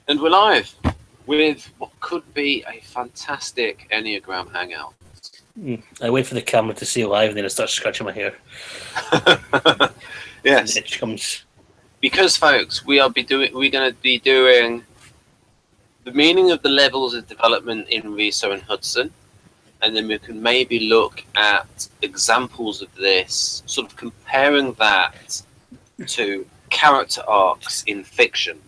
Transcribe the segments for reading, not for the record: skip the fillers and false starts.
And we're live with what could be a fantastic Enneagram hangout. I wait for the camera to see live, and then I start scratching my hair. Yes, And it comes. because folks, we're going to be doing the meaning of the levels of development in Riso and Hudson, and then we can maybe look at examples of this, sort of comparing that to character arcs in fiction,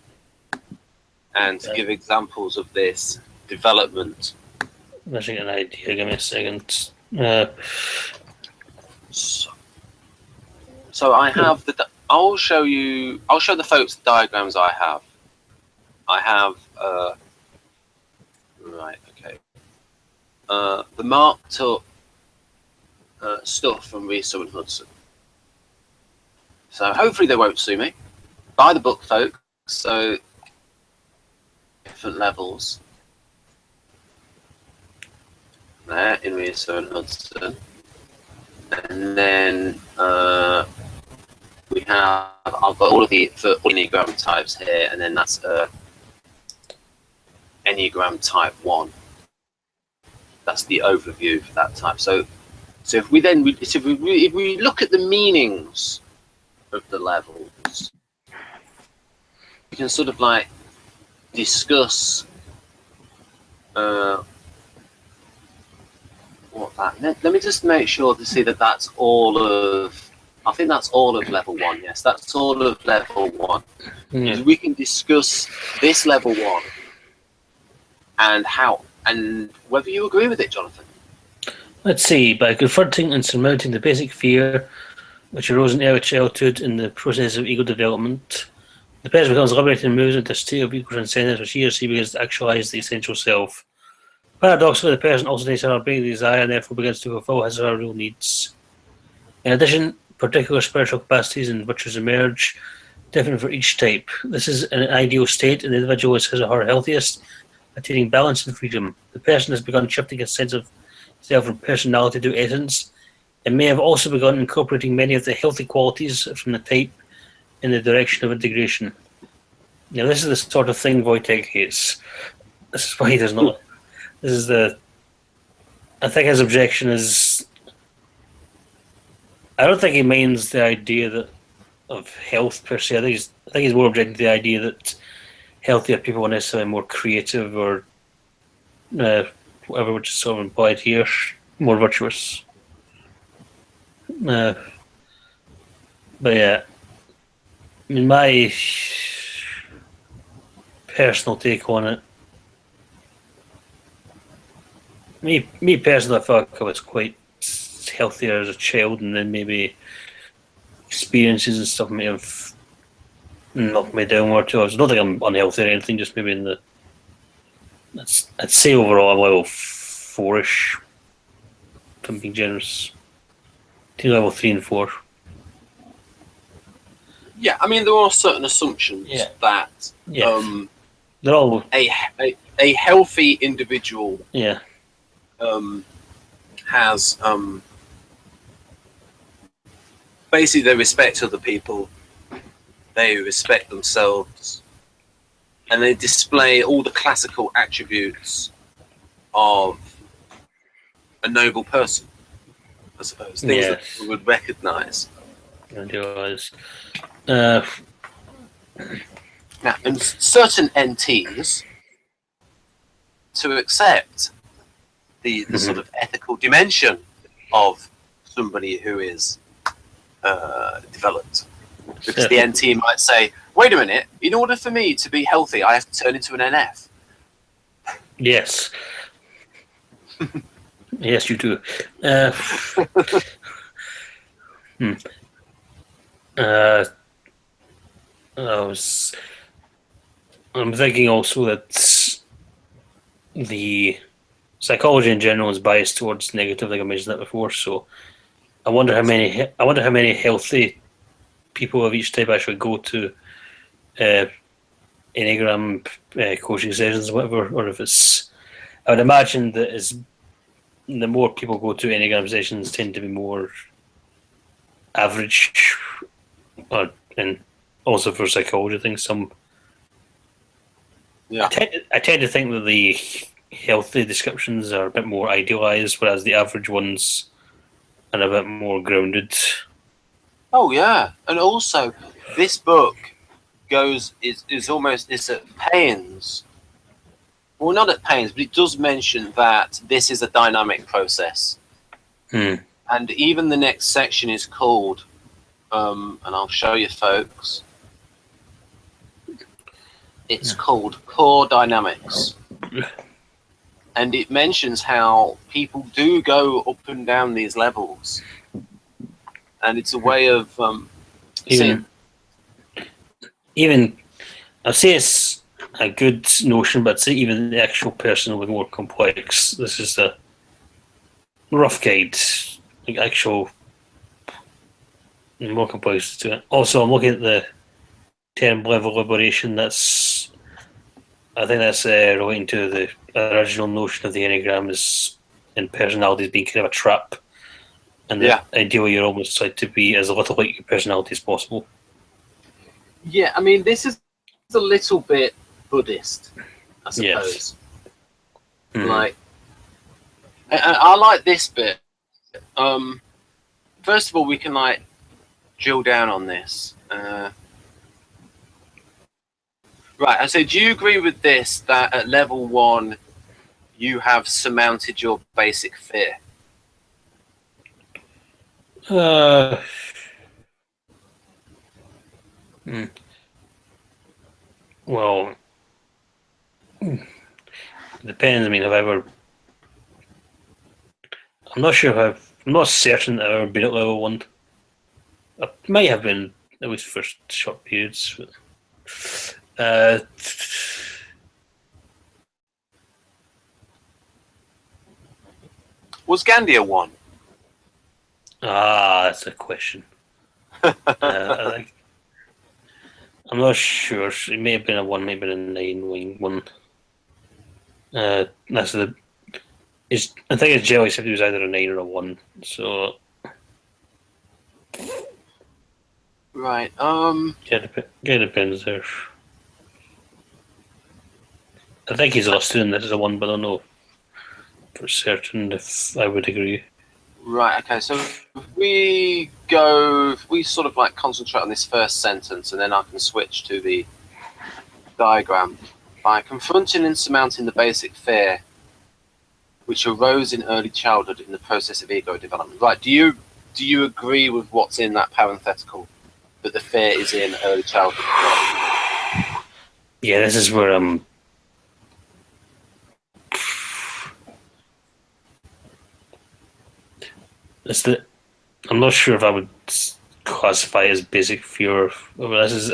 and to give examples of this development. I should get an idea. Give me a second. So I have I'll show the folks the diagrams I have. I have right, okay. The marked up stuff from Riso and Hudson. So hopefully they won't sue me. Buy the book, folks. So different levels there in Riso and Hudson, and then we have, I've got all of the for Enneagram types here, and then that's Enneagram type 1. That's the overview for that type. So if we look at the meanings of the levels, we can sort of like discuss what that. Let me just make sure to see that that's all of. I think that's all of level 1. Yes, that's all of level 1. Yeah. We can discuss this level 1 and how and whether you agree with it, Jonathan. Let's see. By confronting and surmounting the basic fear which arose in early childhood in the process of ego development, the person becomes liberated and moves into a state of ego transcendence, which he or she begins to actualize the essential self. Paradoxically, the person also takes on a big desire and therefore begins to fulfill his or her real needs. In addition, particular spiritual capacities and virtues emerge, different for each type. This is an ideal state, and the individual is his or her healthiest, attaining balance and freedom. The person has begun shifting his sense of self from personality to essence, and may have also begun incorporating many of the healthy qualities from the type in the direction of integration. Now, this is the sort of thing Wojtek hates. This is why he does not. This is the. I think his objection is. I don't think he means the idea of health per se. I think he's more objecting to the idea that healthier people are necessarily more creative or whatever, which is sort of implied here, more virtuous. But yeah, I mean, my personal take on it. Me personally, I felt like I was quite healthier as a child, and then maybe experiences and stuff may have knocked me downward too. I don't think I'm unhealthy or anything, just maybe in the. I'd say overall I'm level 4-ish, if I'm being generous. To level 3 and 4. Yeah, I mean there are certain assumptions that they're all a healthy individual has basically they respect other people, they respect themselves, and they display all the classical attributes of a noble person, I suppose, things that we would recognise. Now, and certain NTs to accept the sort of ethical dimension of somebody who is developed. Because the NT might say, wait a minute, in order for me to be healthy, I have to turn into an NF. Yes. Yes, you do. I'm thinking also that the psychology in general is biased towards negative, like I mentioned that before. So I wonder how many healthy people of each type actually go to Enneagram coaching sessions, or whatever, or if it's. I would imagine that the more people go to Enneagram sessions tend to be more average, and also for psychology things, some Yeah. I tend to think that the healthy descriptions are a bit more idealized, whereas the average ones are a bit more grounded. Oh yeah, and also this book is almost is at pains. Well, not at pains, but it does mention that this is a dynamic process, and even the next section is called, and I'll show you folks. It's called Core Dynamics. And it mentions how people do go up and down these levels. And it's a way of even I'd say it's a good notion, but say even the actual person will be more complex. This is the rough guide, like actual more complex to it. Also, I'm looking at the term level liberation. I think that's relating to the original notion of the Enneagram is in personalities being kind of a trap, and that ideally you're almost trying to be as little like your personality as possible. Yeah, I mean, this is a little bit Buddhist, I suppose. Yes. Like, I like this bit. First of all, we can like drill down on this. Right, and so do you agree with this, that at level 1 you have surmounted your basic fear? Well, it depends. I mean, I'm not sure if I'm not certain that I've ever been at level 1. I might have been, at least for short periods. Was Gandhi a 1? That's a question. I'm not sure. It may have been a 1, maybe a 9 wing 1. I think it's jelly said it was either a 9 or a 1. So right. It depends there. I think he's listed in this as a 1, but I don't know for certain if I would agree. Right, okay, so if we sort of like concentrate on this first sentence, and then I can switch to the diagram. By confronting and surmounting the basic fear which arose in early childhood in the process of ego development. Right, do you agree with what's in that parenthetical, that the fear is in early childhood? Yeah, this is where I'm I'm not sure if I would classify it as basic fear. This is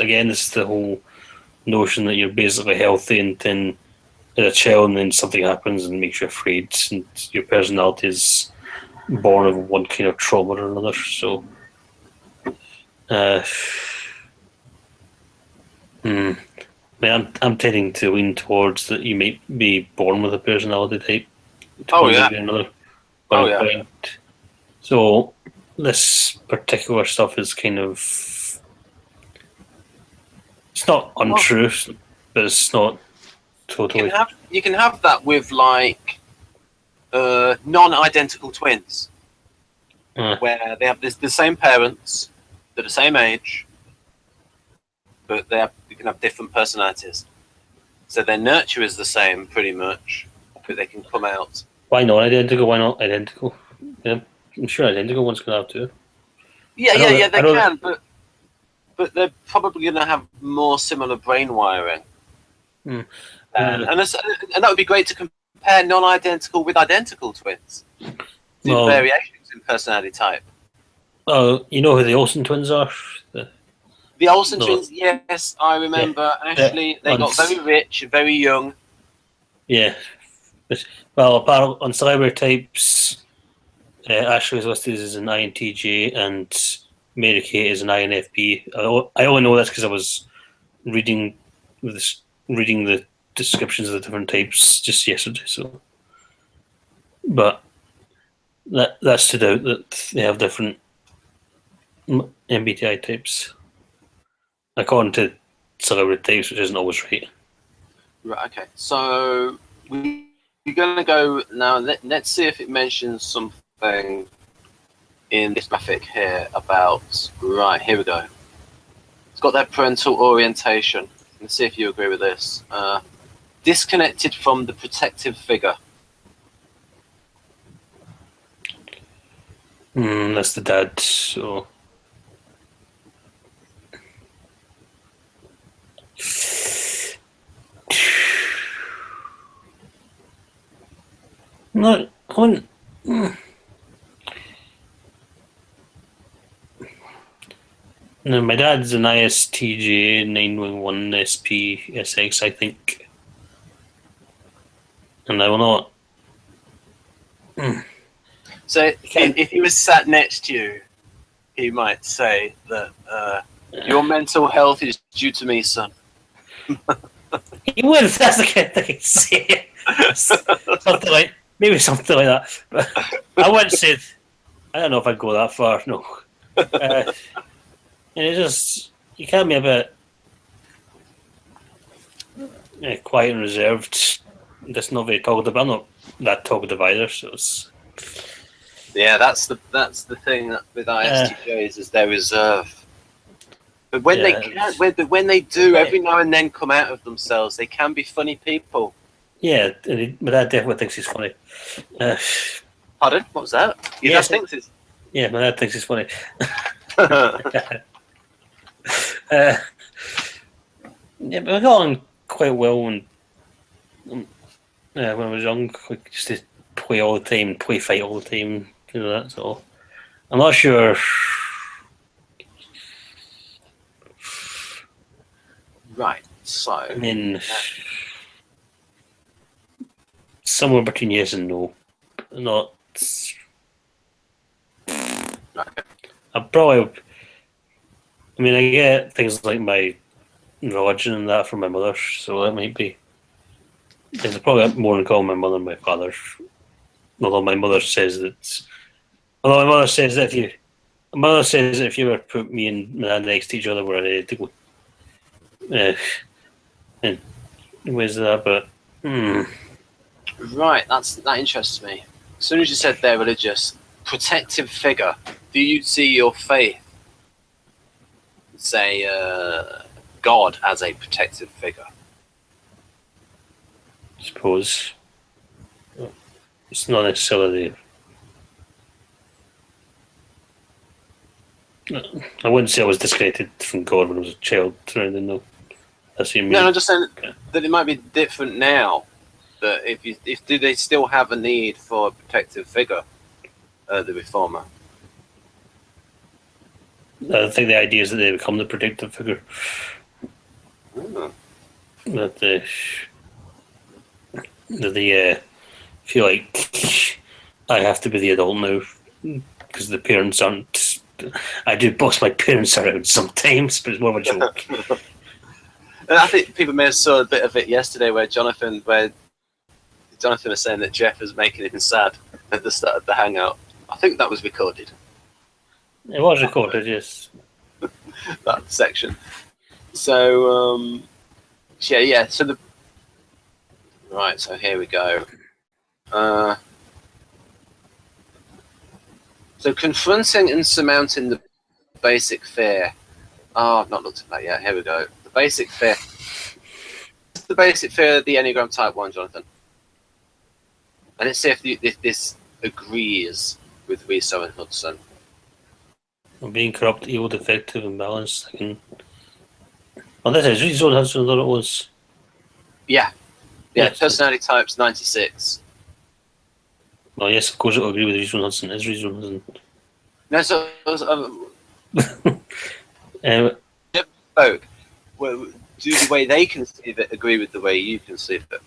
the whole notion that you're basically healthy and then as a child and then something happens and makes you afraid, and your personality is born of one kind of trauma or another. So I'm tending to lean towards that you may be born with a personality type. Another. So this particular stuff is kind of, it's not untrue, but it's not totally. You can have that with like non-identical twins, where they have the same parents, they're the same age, but you can have different personalities. So their nurture is the same pretty much, but they can come out. Why not identical? Why not identical? Yeah, I'm sure identical ones can have too. They can, but they're probably going to have more similar brain wiring. And that would be great to compare non-identical with identical twins. The variations in personality type. Oh, you know who the Olsen twins are? The Olsen twins, yes, I remember. Ashley, they got very rich, very young. Yeah. Well, apparently on celebrity types, Ashley is listed as an INTJ and Mary Kate is an INFP. I only know this because I was reading the descriptions of the different types just yesterday. So, but that stood out that they have different MBTI types according to celebrity types, which isn't always right. Right. Okay. So we're going to go now. Let's see if it mentions something in this graphic here about. Right. Here we go. It's got that parental orientation. Let's see if you agree with this. Disconnected from the protective figure. That's the dad. So. No, I wouldn't. No, my dad's an ISTJ 911 SPSX, I think. And I will not. So if he was sat next to you, he might say that your mental health is due to me, son. He would, that's the kind of thing he'd say. Something like, maybe something like that. But I wouldn't say, I don't know if I'd go that far, no. And it just, you can't be a bit quiet and reserved. That's not very talkative. I'm not that talkative either, so it's... Yeah, that's the thing with ISTJs is their reserve. But when they can, when they do, every now and then come out of themselves, they can be funny people. Yeah, my dad definitely thinks he's funny. Pardon? What was that? Your dad thinks it's... Yeah, my dad thinks he's funny. Yeah, but I got on quite well when I was young. We used to play all the time, fight all the time, that. So I'm not sure. Right. So I mean, somewhere between yes and no. Not. I probably. I mean, I get things like my religion and that from my mother, so that might be. There's probably more in common with my mother and my father. Although my mother says that. Although my mother says that if you were to put me and my dad next to each other, we're identical. And ways of that, but. Right, that interests me. As soon as you said they're religious, protective figure, do you see your faith, say, God as a protective figure? I suppose it's not necessarily. I wouldn't say I was disconnected from God when I was a child. Or anything, though. That's what you mean. No, I'm just saying that it might be different now. That if do they still have a need for a protective figure, the reformer? I think the idea is that they become the protective figure. That they feel like I have to be the adult now because the parents aren't. I do boss my parents around sometimes, but it's more of a joke. And I think people may have saw a bit of it yesterday where Jonathan was saying that Jeff was making him sad at the start of the hangout. I think that was recorded. It was recorded, yes. That section. So, yeah. So right. So here we go. So confronting and surmounting the basic fear. Oh, I've not looked at that yet. Here we go. The basic fear. What's the basic fear of the Enneagram Type 1, Jonathan? And let's see if this agrees with Riso and Hudson. Being corrupt, evil, defective, imbalanced. This is Riso and Hudson, I thought it was. Yeah, personality type's 96. Well, yes, of course, it'll agree with Riso and Hudson. Is Riso and Hudson? No, so folk do the way they conceive it agree with the way you conceive it,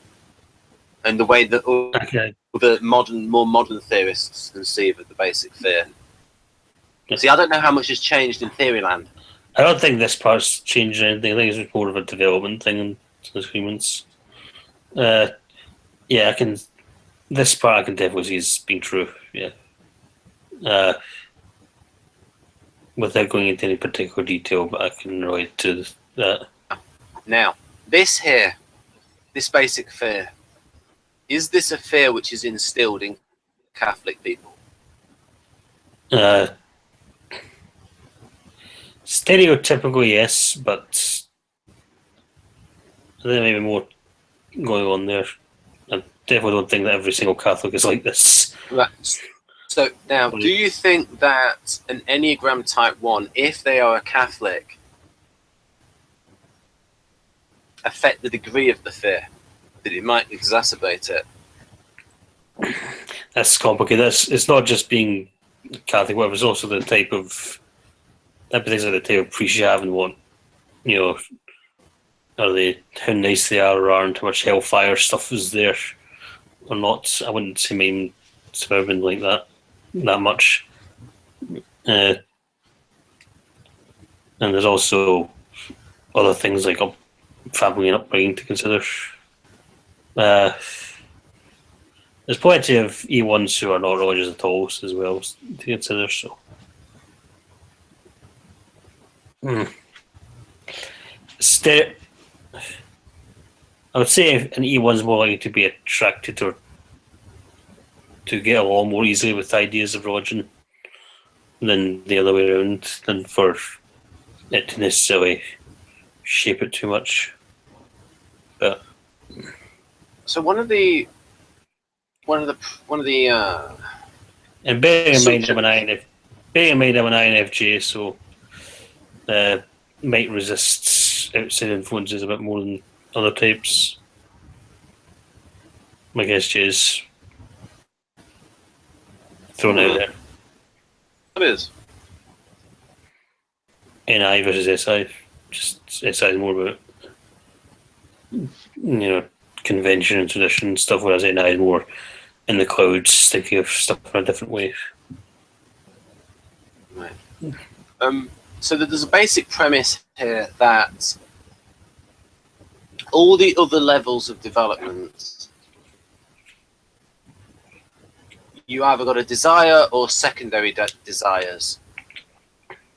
and the way that all the more modern theorists conceive of the basic fear. Yeah. See, I don't know how much has changed in Theoryland. I don't think this part's changed anything. I think it's more of a development thing as humans. I can. This part I can definitely see as being true. Yeah. Without going into any particular detail, but I can relate to that. Now, this this basic fear, is this a fear which is instilled in Catholic people? Stereotypically, yes, but there may be more going on there. I definitely don't think that every single Catholic is like this. Right. So now, do you think that an Enneagram Type 1, if they are a Catholic, affect the degree of the fear? That it might exacerbate it? That's complicated. It's not just being Catholic, whatever. It's also the type of things like the type of priest you have and what, are they, how nice they are, or aren't, how much hellfire stuff is there or not. I wouldn't say mine suburban like that much. And there's also other things like family and upbringing to consider. There's plenty of E1s who are not religious at all as well to consider. So, I would say an E1's more likely to be attracted or to get along more easily with ideas of religion than the other way around, than for it to necessarily shape it too much. But so one of the and bearing in mind I'm an INFJ, so might resist outside influences a bit more than other types. My guess is thrown out there. It is. NI versus SI. Just SI is more about convention and tradition and stuff, whereas NI is more in the clouds, thinking of stuff in a different way. Right. So there's a basic premise here that all the other levels of development, you either got a desire or secondary desires,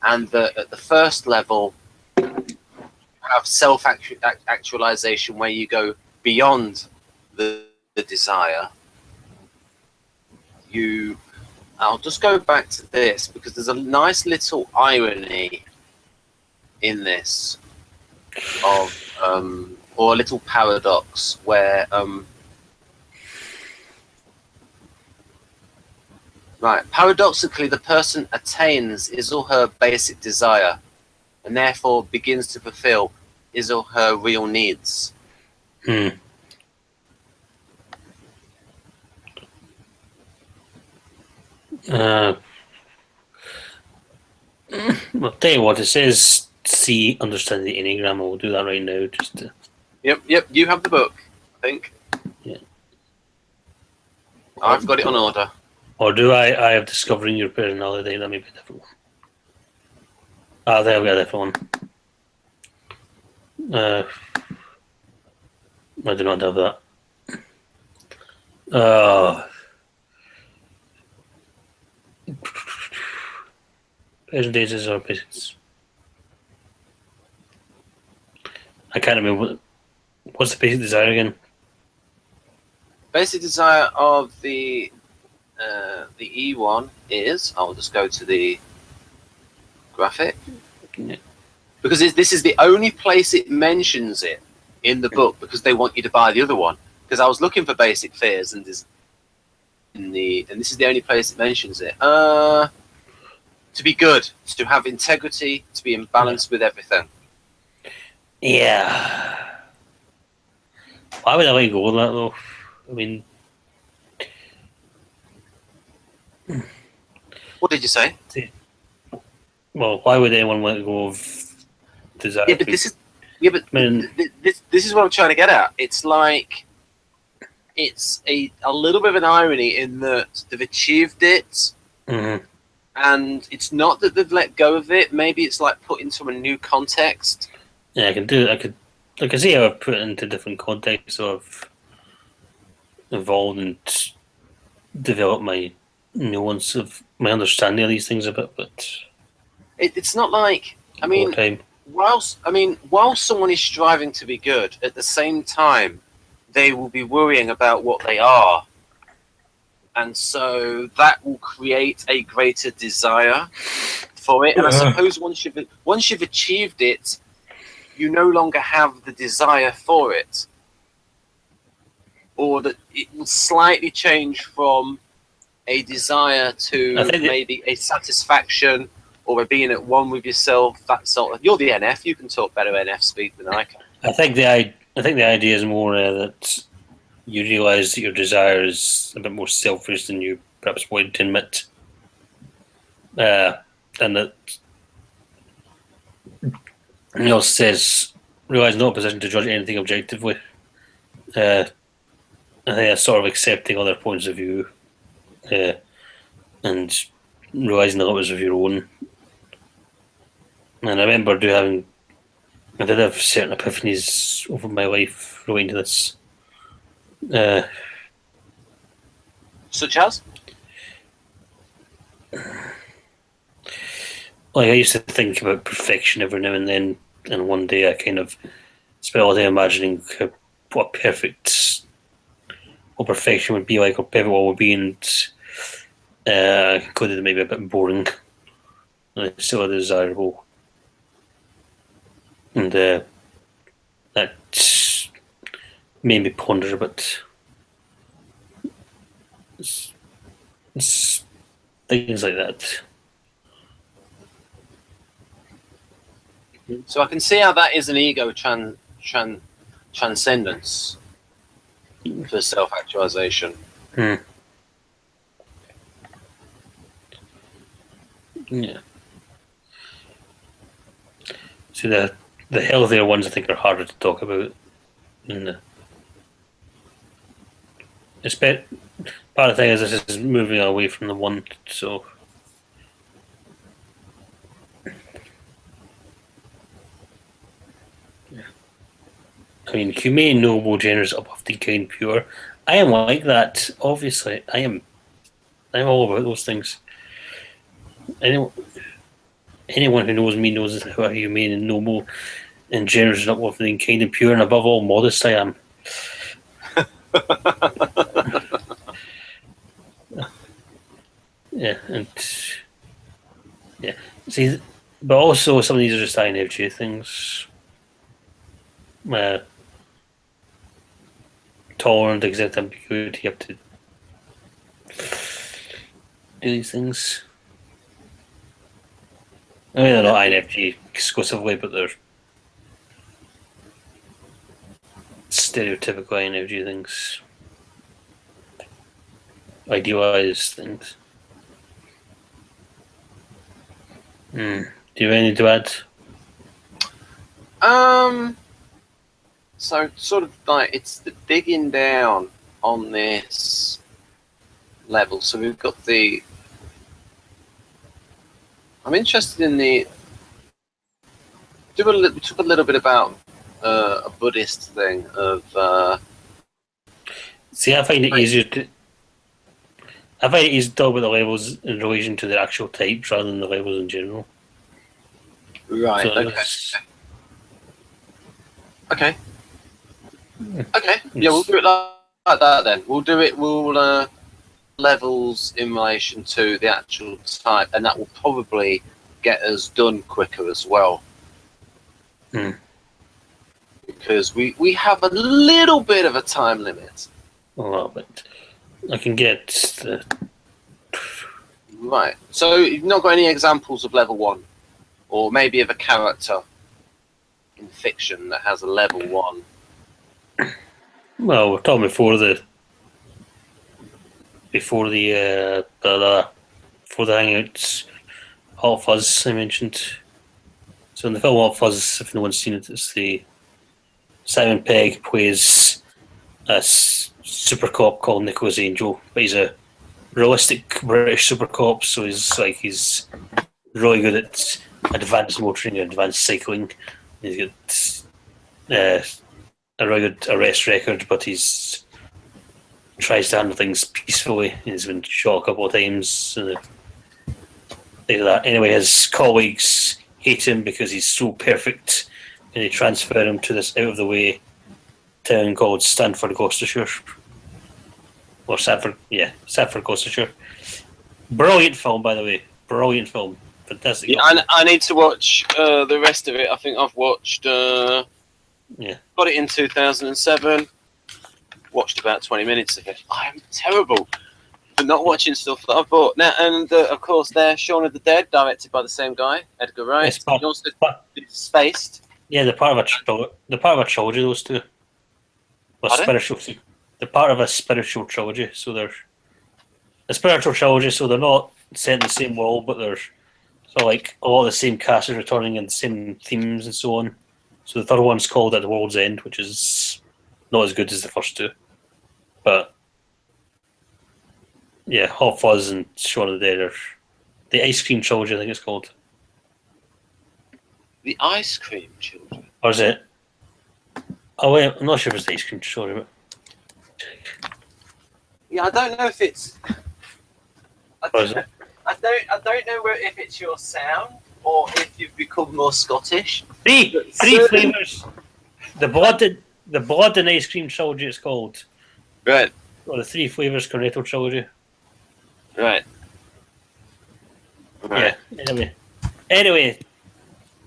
and that at the first level have self-actualization where you go beyond the desire. I'll just go back to this because there's a nice little irony in this of or a little paradox where paradoxically the person attains his or her basic desire and therefore begins to fulfill his or her real needs. I'll tell you what, it says C, understand the Enneagram. We'll do that right now. Just to... Yep, you have the book, I think. Yeah. I've got it on order. Or do I have Discovering Your Personality? That may be a different one. There we go, a different one. I do not have that. Presentations or basics. I can't remember what's the basic desire again. Basic desire of the E1 is, I'll just go to the graphic, because this is the only place it mentions it in the book, because they want you to buy the other one. Because I was looking for basic fears, and this is the only place it mentions it. To be good, to have integrity, to be in balance with everything. Yeah. Why would I let go of that though? I mean, what did you say? Well, why would anyone let go of desire? Yeah, but this is what I'm trying to get at. It's like it's a little bit of an irony in that they've achieved it, and it's not that they've let go of it. Maybe it's like put into a new context. Yeah, I can see how I've put it into different contexts. So I've evolved and developed my nuance of my understanding of these things a bit, but it's not like whilst someone is striving to be good, at the same time they will be worrying about what they are. And so that will create a greater desire for it. And I suppose once you've achieved it, you no longer have the desire for it. Or that it will slightly change from a desire to maybe a satisfaction or a being at one with yourself. That sort of. You're the NF. You can talk better NF speak than I can. I think the idea is more that you realise that your desire is a bit more selfish than you perhaps wanted to admit, and that Neil says realise no position to judge anything objectively. I think that's sort of accepting other points of view, and realising the limits of your own. And I remember I did have certain epiphanies over my life relating to this. Such as? Like, I used to think about perfection every now and then, and one day I kind of spent all day imagining what perfection would be like, or perfect what would be, and I concluded it may be a bit boring, and it's still desirable. And that made me ponder a bit. It's things like that. So I can see how that is an ego transcendence for self-actualization. Yeah. See, the healthier ones I think are harder to talk about. And part of the thing is this is moving away from the one, so. I mean, humane, noble, generous, uplifting, kind, pure. I am like that. Obviously, I'm all about those things. Anyone who knows me knows how humane and noble and generous and uplifting, kind and pure, and above all, modest I am. Yeah, and yeah. See, but also some of these are just INFJ things. Tolerant, exempt ambiguity, you have to do these things. I mean, they're not INFJ exclusively, but they're stereotypical INFJ things. Idealized things. Do you have anything to add? So sort of like it's the digging down on this level. So we've got I'm interested in we took a little bit about a Buddhist thing of. See, I find it easier to talk about the levels in relation to the actual types rather than the levels in general. Right. So okay. Yeah, we'll do it like that then. We'll do it. We'll levels in relation to the actual type, and that will probably get us done quicker as well. Because we have a little bit of a time limit. A little bit. I can get the. Right. So you've not got any examples of level 1, or maybe of a character in fiction that has a level 1. Well, we're talking before the Hangouts, Hot Fuzz I mentioned. So in the film Hot Fuzz, if no one's seen it, it's the Simon Pegg plays a super cop called Nicholas Angel, but he's a realistic British super cop, so he's really good at advanced motoring and advanced cycling. He's got a really good arrest record, but he's tries to handle things peacefully. He's been shot a couple of times. Things like that. Anyway, his colleagues hate him because he's so perfect, and they transfer him to this out of the way town called Stanford, Gloucestershire. Or Sanford, Sanford, Gloucestershire. Brilliant film, by the way. Brilliant film. Fantastic. Yeah, I need to watch the rest of it. I think I've watched. Got it in 2007. Watched about 20 minutes of it. I'm terrible for not watching stuff that I've bought. Now, and of course, there, Shaun of the Dead, directed by the same guy, Edgar Wright. He also did Spaced. Yeah, they're part of a trilogy. Those two. They're part of a spiritual trilogy. So they're a spiritual trilogy. So they're not set in the same world, but they're so like a lot of the same cast is returning and the same themes and so on. So the third one's called At the World's End, which is not as good as the first two. But yeah, Hot Fuzz and Shaun of the Dead are the Ice Cream Trilogy, I think it's called. The Ice Cream Children? Or is it? Oh wait, I'm not sure if it's the Ice Cream Trilogy, but yeah, I don't know if it's. I what is it? don't know if it's your sound or if you've become more Scottish. Three flavours. The blood and ice cream trilogy. It's called. Right. Or the Three Flavours Cornetto trilogy. Right. Yeah. Anyway,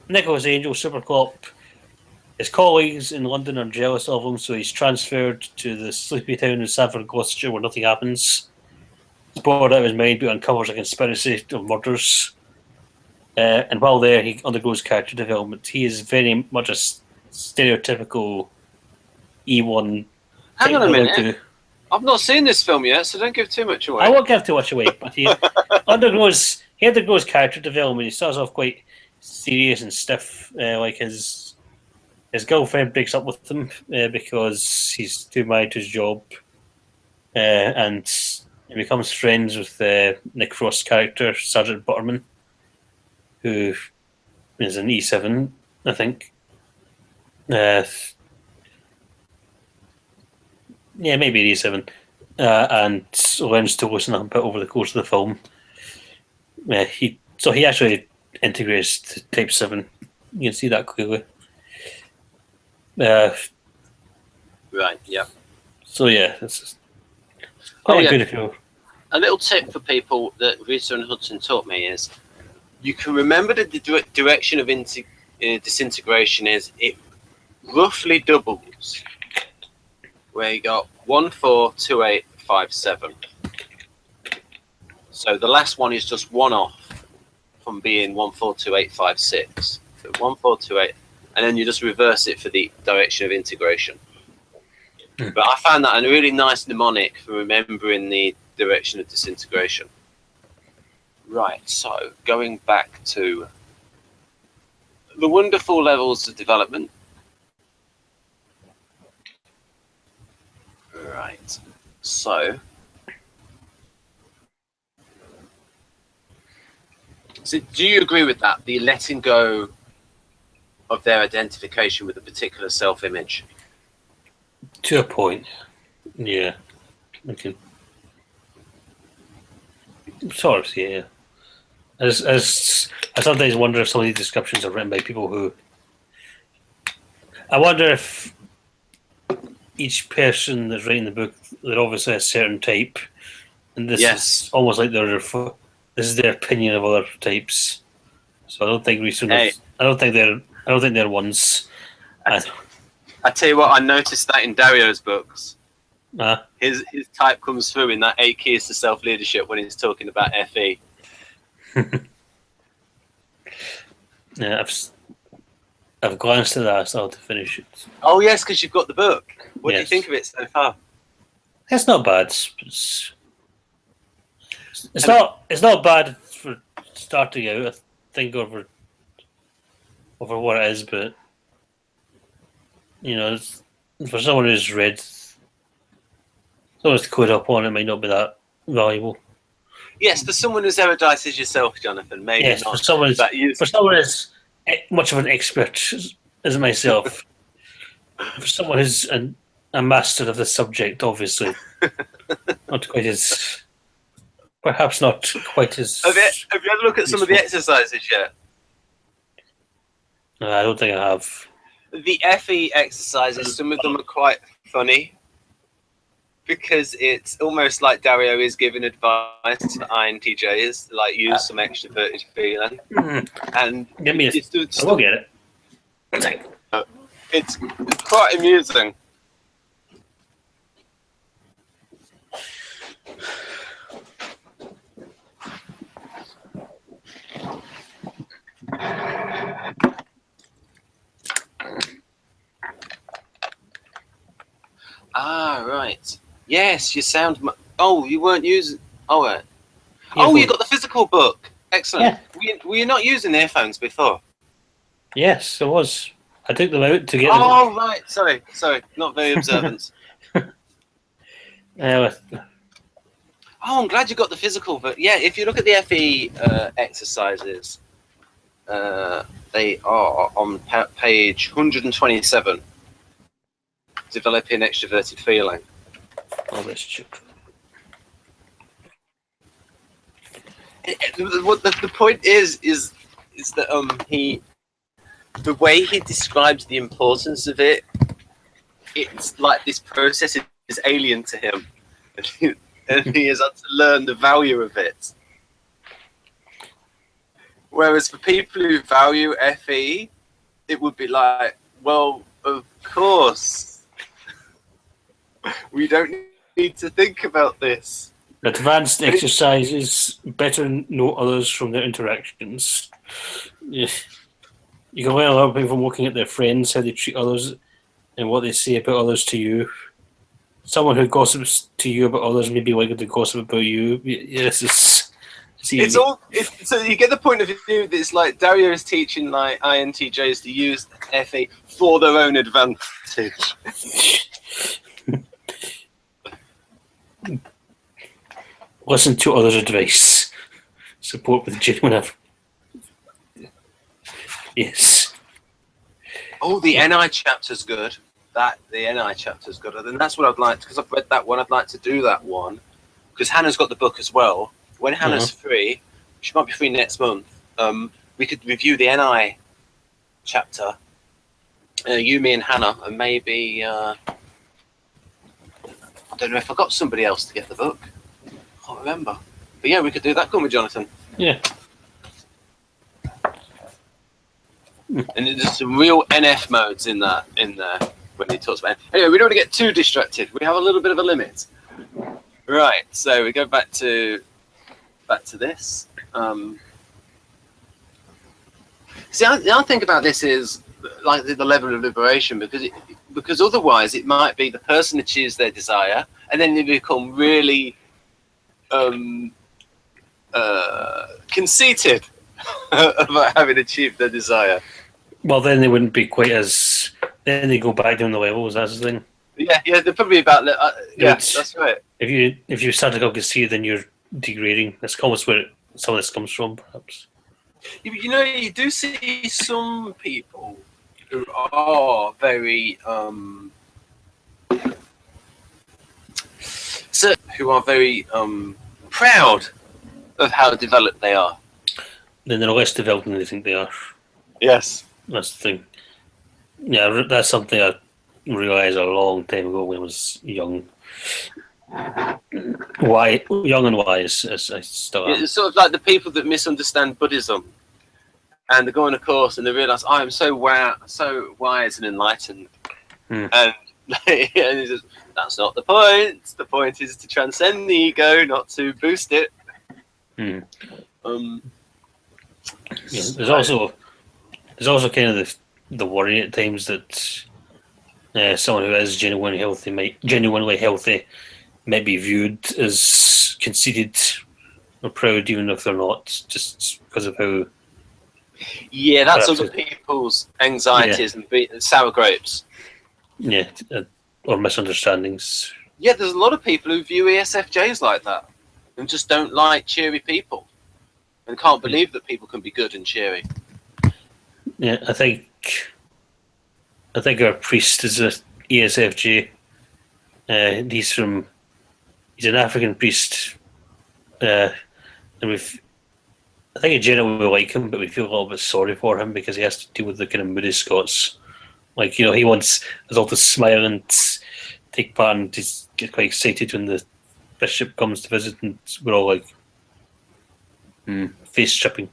Nicholas Angel, super cop. His colleagues in London are jealous of him, so he's transferred to the sleepy town in Sanford, Gloucestershire, where nothing happens. He's bored out of his mind, but uncovers a conspiracy of murders. And while there, he undergoes character development. He is very much a stereotypical E1. Hang on a minute. I've not seen this film yet, so don't give too much away. I won't give too much away, but he undergoes character development. He starts off quite serious and stiff, like his girlfriend breaks up with him because he's too married to his job, and he becomes friends with Nick Frost's character, Sergeant Butterman, who is an E7, I think. Yeah, maybe an E7, and learns to listen up a bit over the course of the film. He actually integrates to Type 7. You can see that clearly. Right, yeah. So yeah, it's quite good if you're... A little tip for people that Rita and Hudson taught me is you can remember the direction of disintegration is it roughly doubles where you got 1, 4, 2, 8, 5, 7. So the last one is just one off from being 1, 4, 2, 8, 5, 6. So 1, 4, 2, 8, and then you just reverse it for the direction of integration. But I found that a really nice mnemonic for remembering the direction of disintegration. Right, so going back to the wonderful levels of development. Right, so do you agree with that? The letting go of their identification with a particular self-image? To a point, yeah. Okay. Sort of, yeah. As I sometimes wonder if some of these descriptions are written by people who. I wonder if each person that's writing the book, they're obviously a certain type, and this is almost like this is their opinion of other types. So I don't think I don't think they're ones. I tell you what, I noticed that in Dario's books. His type comes through in that 8 Keys to Self-Leadership when he's talking about FE. Yeah, I've glanced at that. I still have to finish it. Oh yes, because you've got the book. What do you think of it so far? It's not bad. It's not bad for starting out. I think over what it is, but you know, for someone who's read, someone's caught up on it, might not be that valuable. Yes, for someone as erudite as yourself, Jonathan, maybe yes, not. For someone as much of an expert as myself, for someone who's a master of the subject, obviously, not quite as, perhaps not quite as. Have you had a look at some of the exercises yet? No, I don't think I have. The FE exercises, some of them are quite funny because it's almost like Dario is giving advice to INTJs, like use some extroverted feeling. And Give me I will get it. It's quite amusing. Ah, right. Yes, you sound. Oh, you weren't using. Oh, oh, you got the physical book. Excellent. Yeah. Were you not using earphones before? Yes, I was. I took them out to get. Oh, right. Sorry. Not very observant. Oh, I'm glad you got the physical. But yeah, if you look at the FE exercises, they are on page 127. Developing extroverted feeling. Oh, that's true. The point is that the way he describes the importance of it, it's like this process is alien to him, and he has had to learn the value of it. Whereas for people who value FE, it would be like, well, of course, we don't need to think about this. Advanced exercises better know others from their interactions. Yeah. You can learn a lot from looking at their friends, how they treat others, and what they say about others to you. Someone who gossips to you about others may be likely to gossip about you. Yes, it's all. So you get the point of view that it's like Dario is teaching like INTJs to use FE for their own advantage. Listen to others' advice. Support with genuine effort. Yes. Oh, the NI chapter's good. The NI chapter's good. And that's what I'd like, because I've read that one, I'd like to do that one. Because Hannah's got the book as well. When Hannah's free, she might be free next month, we could review the NI chapter. You, me, and Hannah, and maybe, I don't know if I got somebody else to get the book. I can't remember. But yeah, we could do that, couldn't we, Jonathan? Yeah. And there's some real NF modes in there when he talks about it. Anyway, we don't want to get too distracted. We have a little bit of a limit. Right, so we go back to this. See, I think about this is like the level of liberation, because otherwise it might be the person achieves their desire and then they become really conceited about having achieved their desire. Well, then they wouldn't be quite as. Then they go back down the levels. That's the thing. Yeah, they're probably about. Yeah, that's right. If you start to go conceited, then you're degrading. That's almost where some of this comes from, perhaps. You know, you do see some people who are very proud of how developed they are. Then they're less developed than they think they are. Yes. That's the thing. Yeah, that's something I realised a long time ago when I was young. Young and wise, as I still am. It's sort of like the people that misunderstand Buddhism, and they go on a course and they realise, I am so wise and enlightened, and he says, that's not the point. The point is to transcend the ego, not to boost it. Yeah, there's also kind of the worry at times that someone who is genuinely healthy might be viewed as conceited or proud, even if they're not, just because of how. Yeah, that's other people's anxieties and sour grapes. Yeah, or misunderstandings. Yeah, there's a lot of people who view ESFJs like that and just don't like cheery people and can't believe that people can be good and cheery. Yeah, I think our priest is a ESFJ. He's an African priest, and I think generally we like him, but we feel a little bit sorry for him because he has to deal with the kind of moody Scots. Like, he wants us all to smile and take part and just get quite excited when the bishop comes to visit, and we're all like face stripping.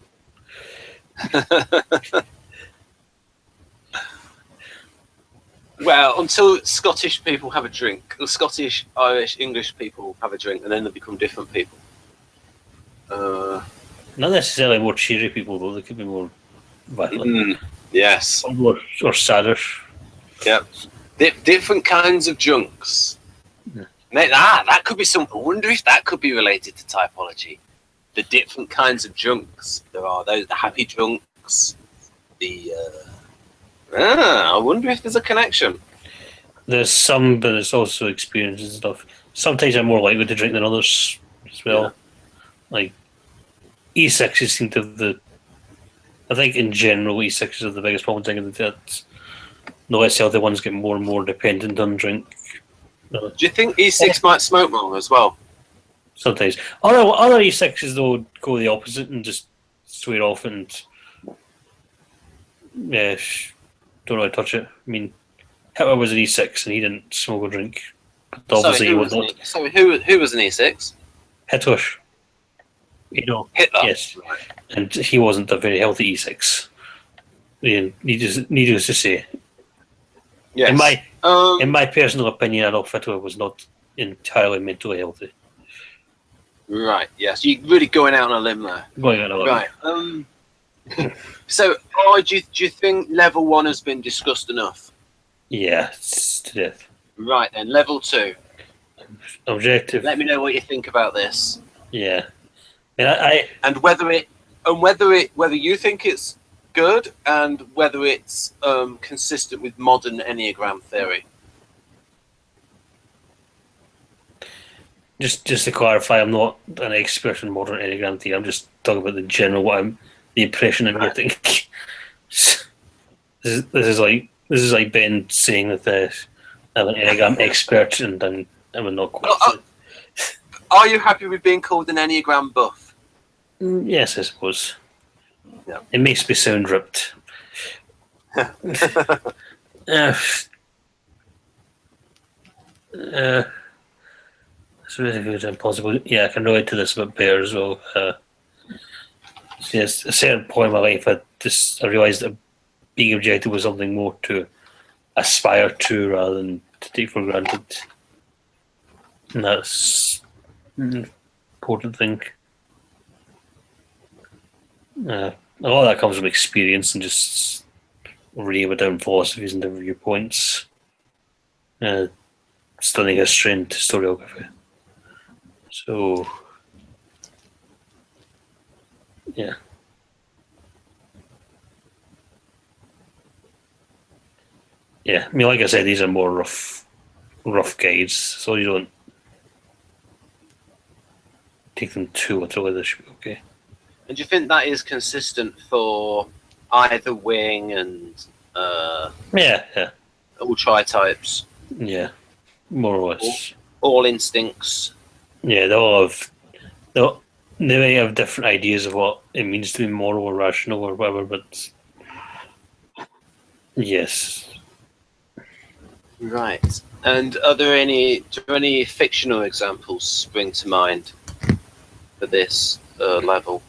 Well, until Scottish people have a drink, or Scottish, Irish, English people have a drink, and then they become different people. Not necessarily more cheery people, though. They could be more violent. Yes. Or sadder. Yep. Different kinds of drunks. Yeah. That could be something. I wonder if that could be related to typology. The different kinds of drunks. There are those, the happy drunks. I wonder if there's a connection. There's some, but there's also experiences and stuff. Sometimes I'm more likely to drink than others as well. Yeah. Like, E6s seem to have I think in general, E6s are the biggest problem. Thinking that the less healthy ones get more and more dependent on drink. Do you think E6 might smoke more as well? Sometimes. Other E6s, though, go the opposite and just swear off and don't really touch it. I mean, Hitler was an E6 and he didn't smoke or drink. But obviously he was not. So who was an E6? Hitler. Hitler. Yes. Right. And he wasn't a very healthy E6. Needless to say. Yes. In my personal opinion, Adolf Hitler was not entirely mentally healthy. Right. Yes. You're really going out on a limb there. Going on a limb. Right. So, do you think level 1 has been discussed enough? Yeah, it's to death. Right then, level 2. Objective. Let me know what you think about this. Yeah. And whether you think it's good and whether it's consistent with modern Enneagram theory. Just to clarify, I'm not an expert in modern Enneagram theory. I'm just talking about the general the impression I'm getting. This is like Ben saying that I'm an Enneagram expert and I'm not quite. Are you happy with being called an Enneagram buff? Yes, I suppose. Yeah. It makes me sound ripped. It's really good and possible. Yeah, I can relate to this a bit better as well. Yes, a certain point in my life, I realised that being objective was something more to aspire to rather than to take for granted. And that's an important thing. A lot of that comes from experience and just reading about different philosophies and different viewpoints. Studying history and historiography. So, yeah. Yeah, I mean, like I said, these are more rough guides, so you don't take them too literally. This should be okay. And do you think that is consistent for either wing and yeah, all tri-types? Yeah, more or less. All instincts. Yeah, they may have different ideas of what it means to be moral or rational or whatever, but yes. Right. And do any fictional examples spring to mind for this level?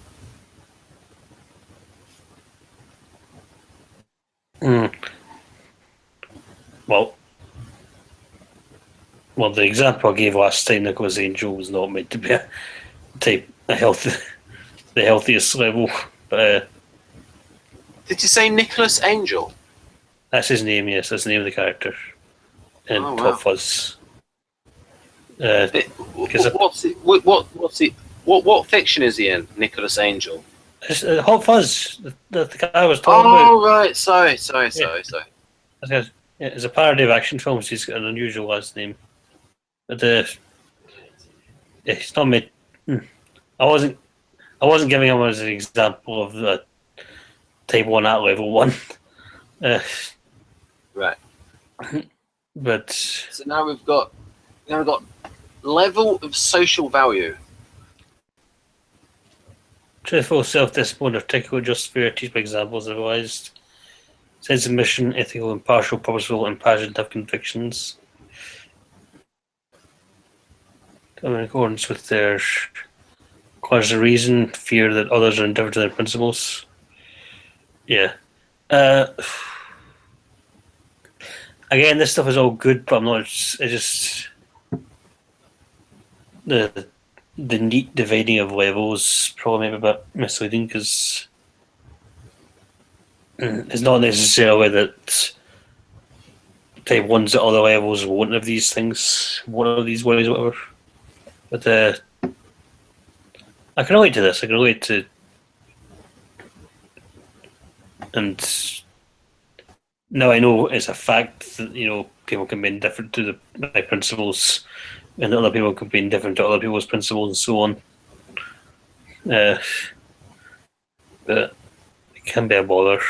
Well, the example I gave last time, Nicholas Angel, was not meant to be the healthiest level. But did you say Nicholas Angel? That's his name. Yes, that's the name of the character. And Hot Fuzz. What fiction is he in? Nicholas Angel. It's, Hot Fuzz, the guy I was talking about. Oh right, sorry. It's a parody of action films. He's got an unusual last name, but it's not made. I wasn't giving him as an example of the type 1 at level 1. Right. But so now we've got level of social value. Truthful, self-discipline, articulate, just fair, teach by examples, otherwise. Sense of mission, ethical, impartial, purposeful, and passionate, have convictions. come in accordance with their cause of reason, fear that others are indifferent to their principles. Yeah. Again, this stuff is all good, but I'm not. It's just the neat dividing of levels probably maybe a bit misleading because it's not necessarily that type ones at other levels won't have these things, won't have these worries, or whatever. But I can relate to this. I can relate to, and now I know it's a fact that people can be indifferent to my principles, and other people can be indifferent to other people's principles, and so on. But it can be a bother.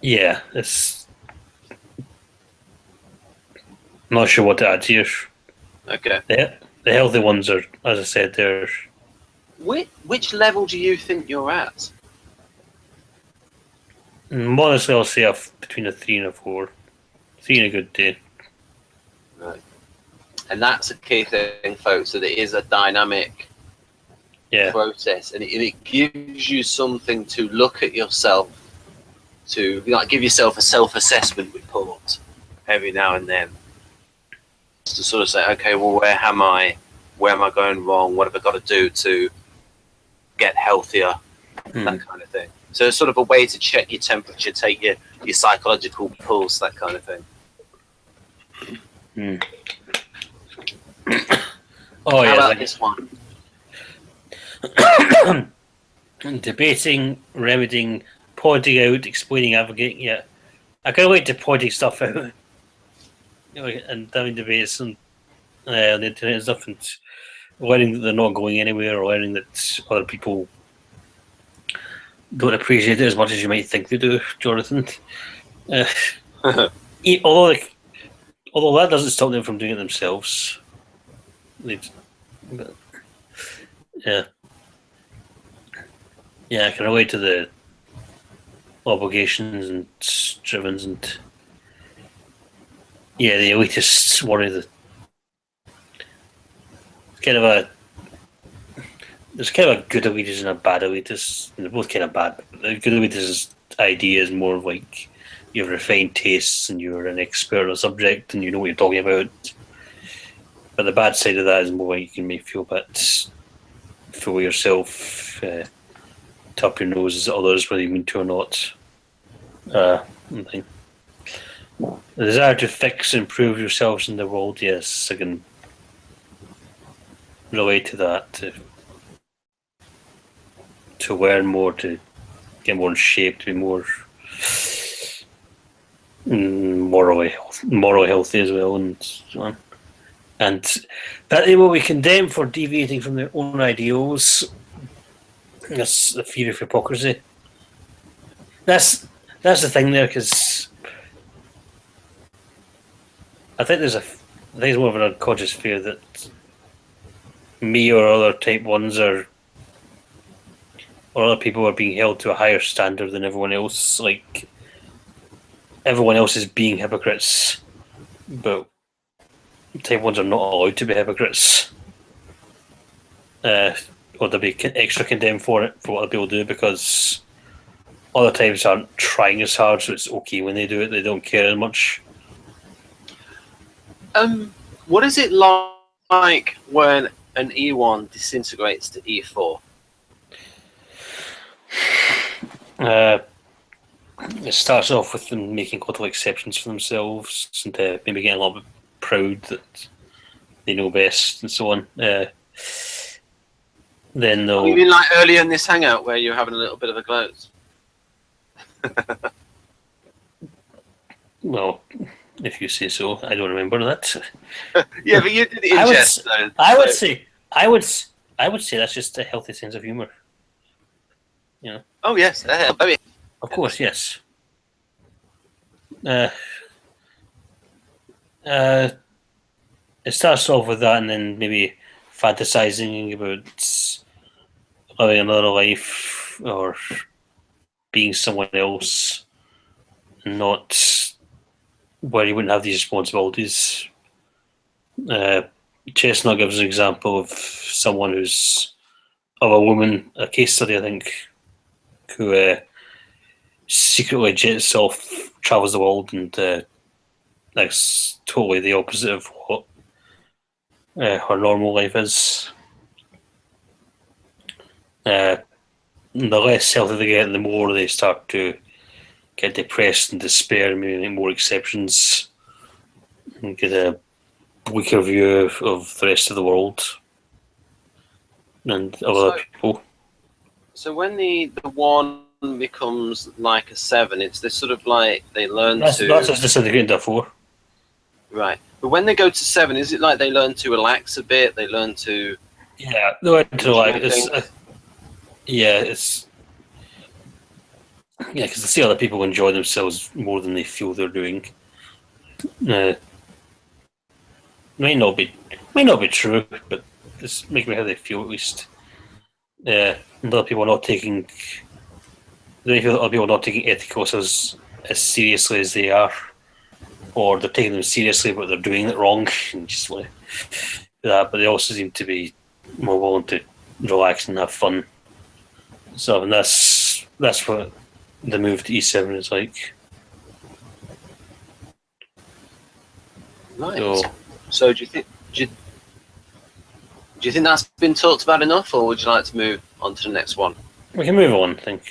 Yeah, it's. I'm not sure what to add here. Okay. The healthy ones are, as I said, they're. Which level do you think you're at? Honestly, I'll say between a 3 and a 4. 3 in a good day. Right. And that's a key thing, folks, that it is a dynamic process, and it gives you something to look at yourself, to give yourself a self-assessment report every now and then, to sort of say, okay, well, where am I going wrong? What have I got to do to get healthier? That kind of thing. So it's sort of a way to check your temperature, take your psychological pulse, that kind of thing. Oh, how about this one? Debating, remedying, pointing out, explaining, advocating. Yeah, I can't wait to pointing stuff out. And having debates on the internet and stuff, and learning that they're not going anywhere, or learning that other people don't appreciate it as much as you might think they do, Jonathan. Although that doesn't stop them from doing it themselves. Yeah, I can relate to the obligations and drivens and the elitists worry that there's kind of a good elitist and a bad elitist, and they're both kind of bad. The good elitist idea is more of like you have refined tastes and you're an expert on a subject and you know what you're talking about. But the bad side of that is more like you can make you feel a bit full of yourself, top your noses at others whether you mean to or not. The desire to fix and improve yourselves in the world, yes, I can relate to that. To learn more, to get more in shape, to be more morally healthy as well, and so on. And that they will be condemned for deviating from their own ideals. That's the fear of hypocrisy. That's the thing there, because I think it's more of an unconscious fear that me or other type ones or other people are being held to a higher standard than everyone else. Like everyone else is being hypocrites, but type ones are not allowed to be hypocrites. Or they'll be extra condemned for it, for what other people do, because other types aren't trying as hard, so it's okay when they do it. They don't care as much. What is it like when an E1 disintegrates to E4? It starts off with them making little exceptions for themselves and maybe getting a little bit proud that they know best and so on. Then they'll... You mean like earlier in this hangout where you're having a little bit of a gloat? Well, if you say so, I don't remember that. Yeah, but you did it in jest, though. I would say that's just a healthy sense of humour. You know? Oh yes, I mean, of course, yes. It starts off with that, and then maybe fantasizing about living another life or being someone else, not where you wouldn't have these responsibilities. Chestnut gives an example of someone of a woman, a case study, I think, who secretly jets off, travels the world, and that's totally the opposite of what her normal life is. The less healthy they get, the more they start to get depressed and despair, and maybe make more exceptions, and get a weaker view of the rest of the world and other people. So when the one becomes like a 7, it's this sort of like they learn That's just disintegrating to a 4. Right. But when they go to 7, is it like they learn to relax a bit? They learn to... Yeah, they learn to relax. Because they see other people enjoy themselves more than they feel they're doing. Might not be true, but it's making me how they feel at least. Other people are not taking. They feel that other people are not taking ethicals as seriously as they are, or they're taking them seriously, but they're doing it wrong, and just like that. But they also seem to be more willing to relax and have fun. So, and that's what the move to E7 is like. Right. So do you think that's been talked about enough, or would you like to move on to the next one? We can move on, I think.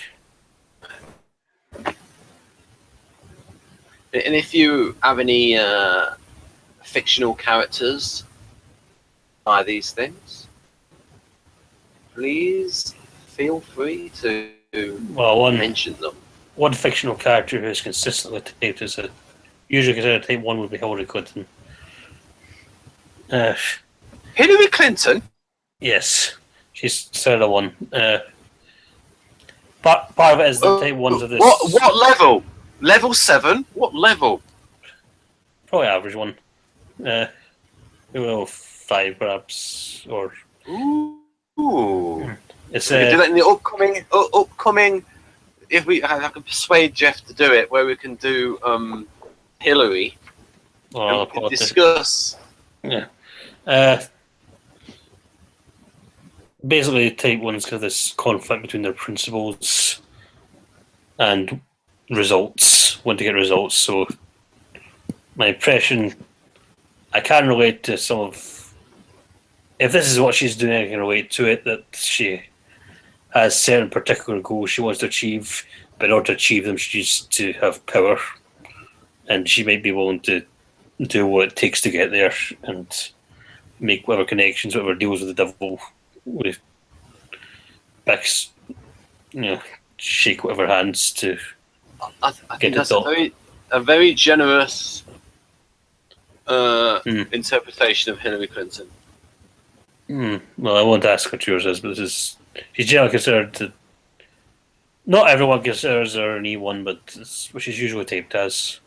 And if you have any fictional characters by these things, please feel free to mention them. One fictional character who is consistently taped is usually considered type 1 would be Hillary Clinton. Hillary Clinton? Yes, she's considered a 1. Part of it is the type 1s of this. What level? Level 7? What level? Probably average 1. Level 5 perhaps, or... Ooh. It's, we can do that in the upcoming. If I can persuade Jeff to do it, where we can do Hillary. Well, we can discuss. Yeah. Basically, type 1s have this conflict between their principles and results. Want to get results. So, my impression, I can relate to some of. If this is what she's doing, I can relate to it. That she has certain particular goals she wants to achieve, but in order to achieve them, she needs to have power, and she might be willing to do what it takes to get there and make whatever connections, whatever deals with the devil, with backs, shake whatever hands to. I think that's a very generous interpretation of Hillary Clinton. Well, I won't ask what yours is, but she's generally considered. Not everyone considers her an E1, but it's what she's usually taped as.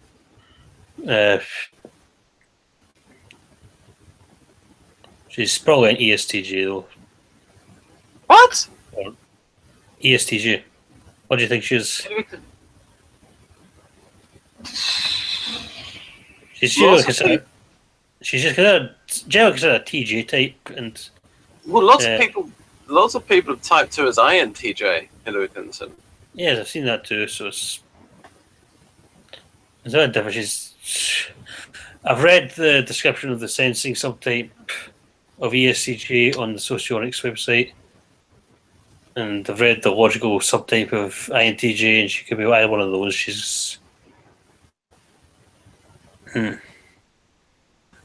She's probably an ESTJ though. What? Or ESTJ. What do you think she is? She's generally considered a TJ type, and well, lots of people have typed her as INTJ, Hillary Clinton. Yes, I've seen that too. So it's very different. I've read the description of the sensing subtype of ESTJ on the Socionics website, and I've read the logical subtype of INTJ, and she could be either one of those. She's.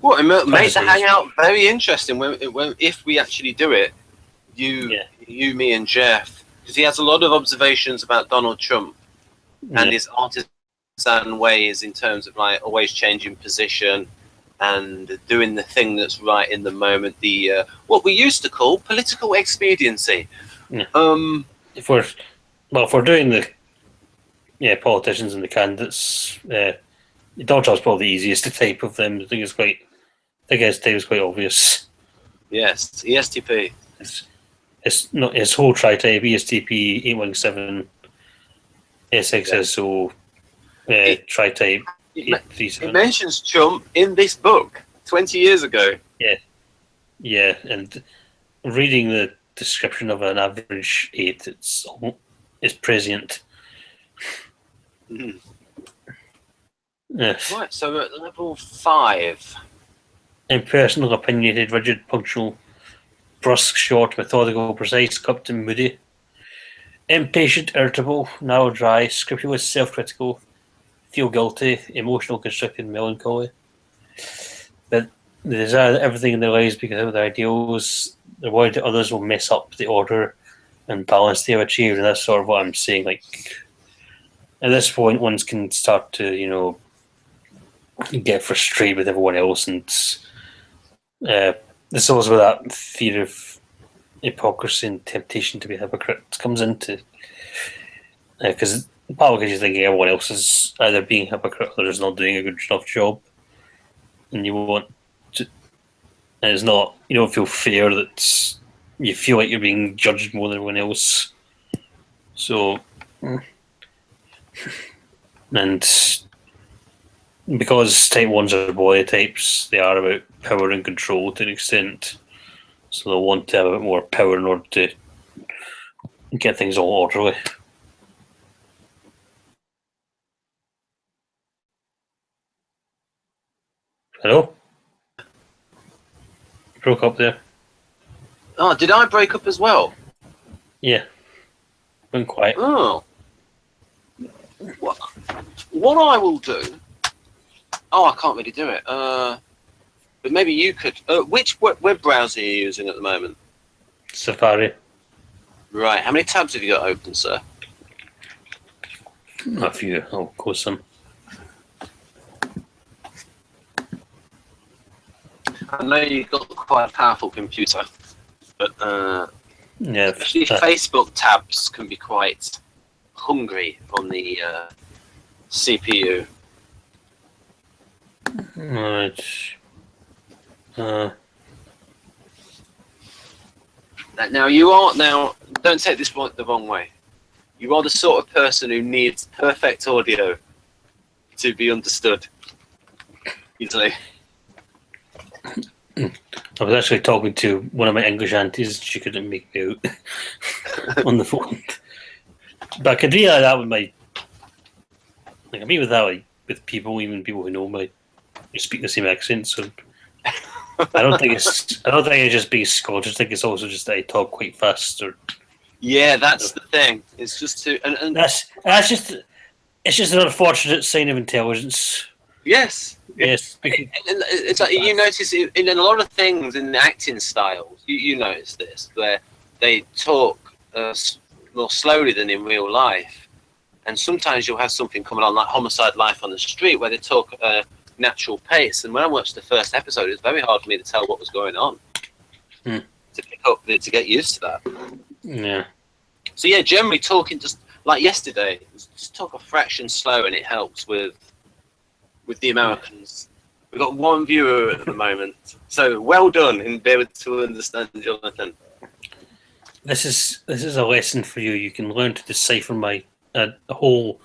Well, it makes the hangout very interesting when if we actually do it, you, me, and Jeff, because he has a lot of observations about Donald Trump and his artisan ways in terms of like always changing position and doing the thing that's right in the moment. The what we used to call political expediency. Yeah. If we're doing the politicians and the candidates, Donald Trump's probably the easiest to type of them. I think his type is quite obvious. Yes, ESTP. It's not his whole tri-type, ESTP, 817, SXSO, Tri-type It 837. mentions chump in this book 20 years ago. Yeah, and reading the description of an average 8, it's prescient. Mhm. Yes. Right, so we're at level 5. Impersonal, opinionated, rigid, punctual, brusque, short, methodical, precise, cupped and moody. Impatient, irritable, narrow, dry, scrupulous, self-critical, feel guilty, emotional, constricted, melancholy. But they desire everything in their lives because of their ideals. They're worried that others will mess up the order and balance they have achieved, and that's sort of what I'm saying. Like, at this point, one can start to, get frustrated with everyone else, and this is also where that fear of hypocrisy and temptation to be a hypocrite comes into. Because partly because you're thinking everyone else is either being a hypocrite or is not doing a good enough job, and you want to, and it's not, you don't feel fair that you feel like you're being judged more than everyone else. So, and because type 1s are body types, they are about power and control to an extent. So they'll want to have a bit more power in order to get things all orderly. Hello? Broke up there. Oh, did I break up as well? Yeah. Went quiet. Oh. What I will do... Oh, I can't really do it. But maybe you could... which web browser are you using at the moment? Safari. Right, how many tabs have you got open, sir? A few. I'll close some. I know you've got quite a powerful computer, but Yeah. especially Facebook tabs can be quite hungry on the CPU. Right. Now you are don't take this the wrong way. You are the sort of person who needs perfect audio to be understood easily. I was actually talking to one of my English aunties. She couldn't make me out on the phone. But I could do that with I mean with that with people, even people who know me, who speak the same accent. So I don't think it's just being Scottish. I think it's also just that I talk quite fast. Yeah, that's the thing. It's just to and that's just it's just an unfortunate sign of intelligence. yes. Yes, it's like you notice in a lot of things in the acting styles. You notice this where they talk more slowly than in real life, and sometimes you'll have something coming on like Homicide: Life on the Street where they talk at a natural pace. And when I watched the first episode, it was very hard for me to tell what was going on. To pick up to get used to that. Yeah. So yeah, generally talking just like yesterday, just talk a fraction slow, and it helps with the Americans. We've got one viewer at the moment, so well done in being able to understand Jonathan. This is a lesson for you. You can learn to decipher my whole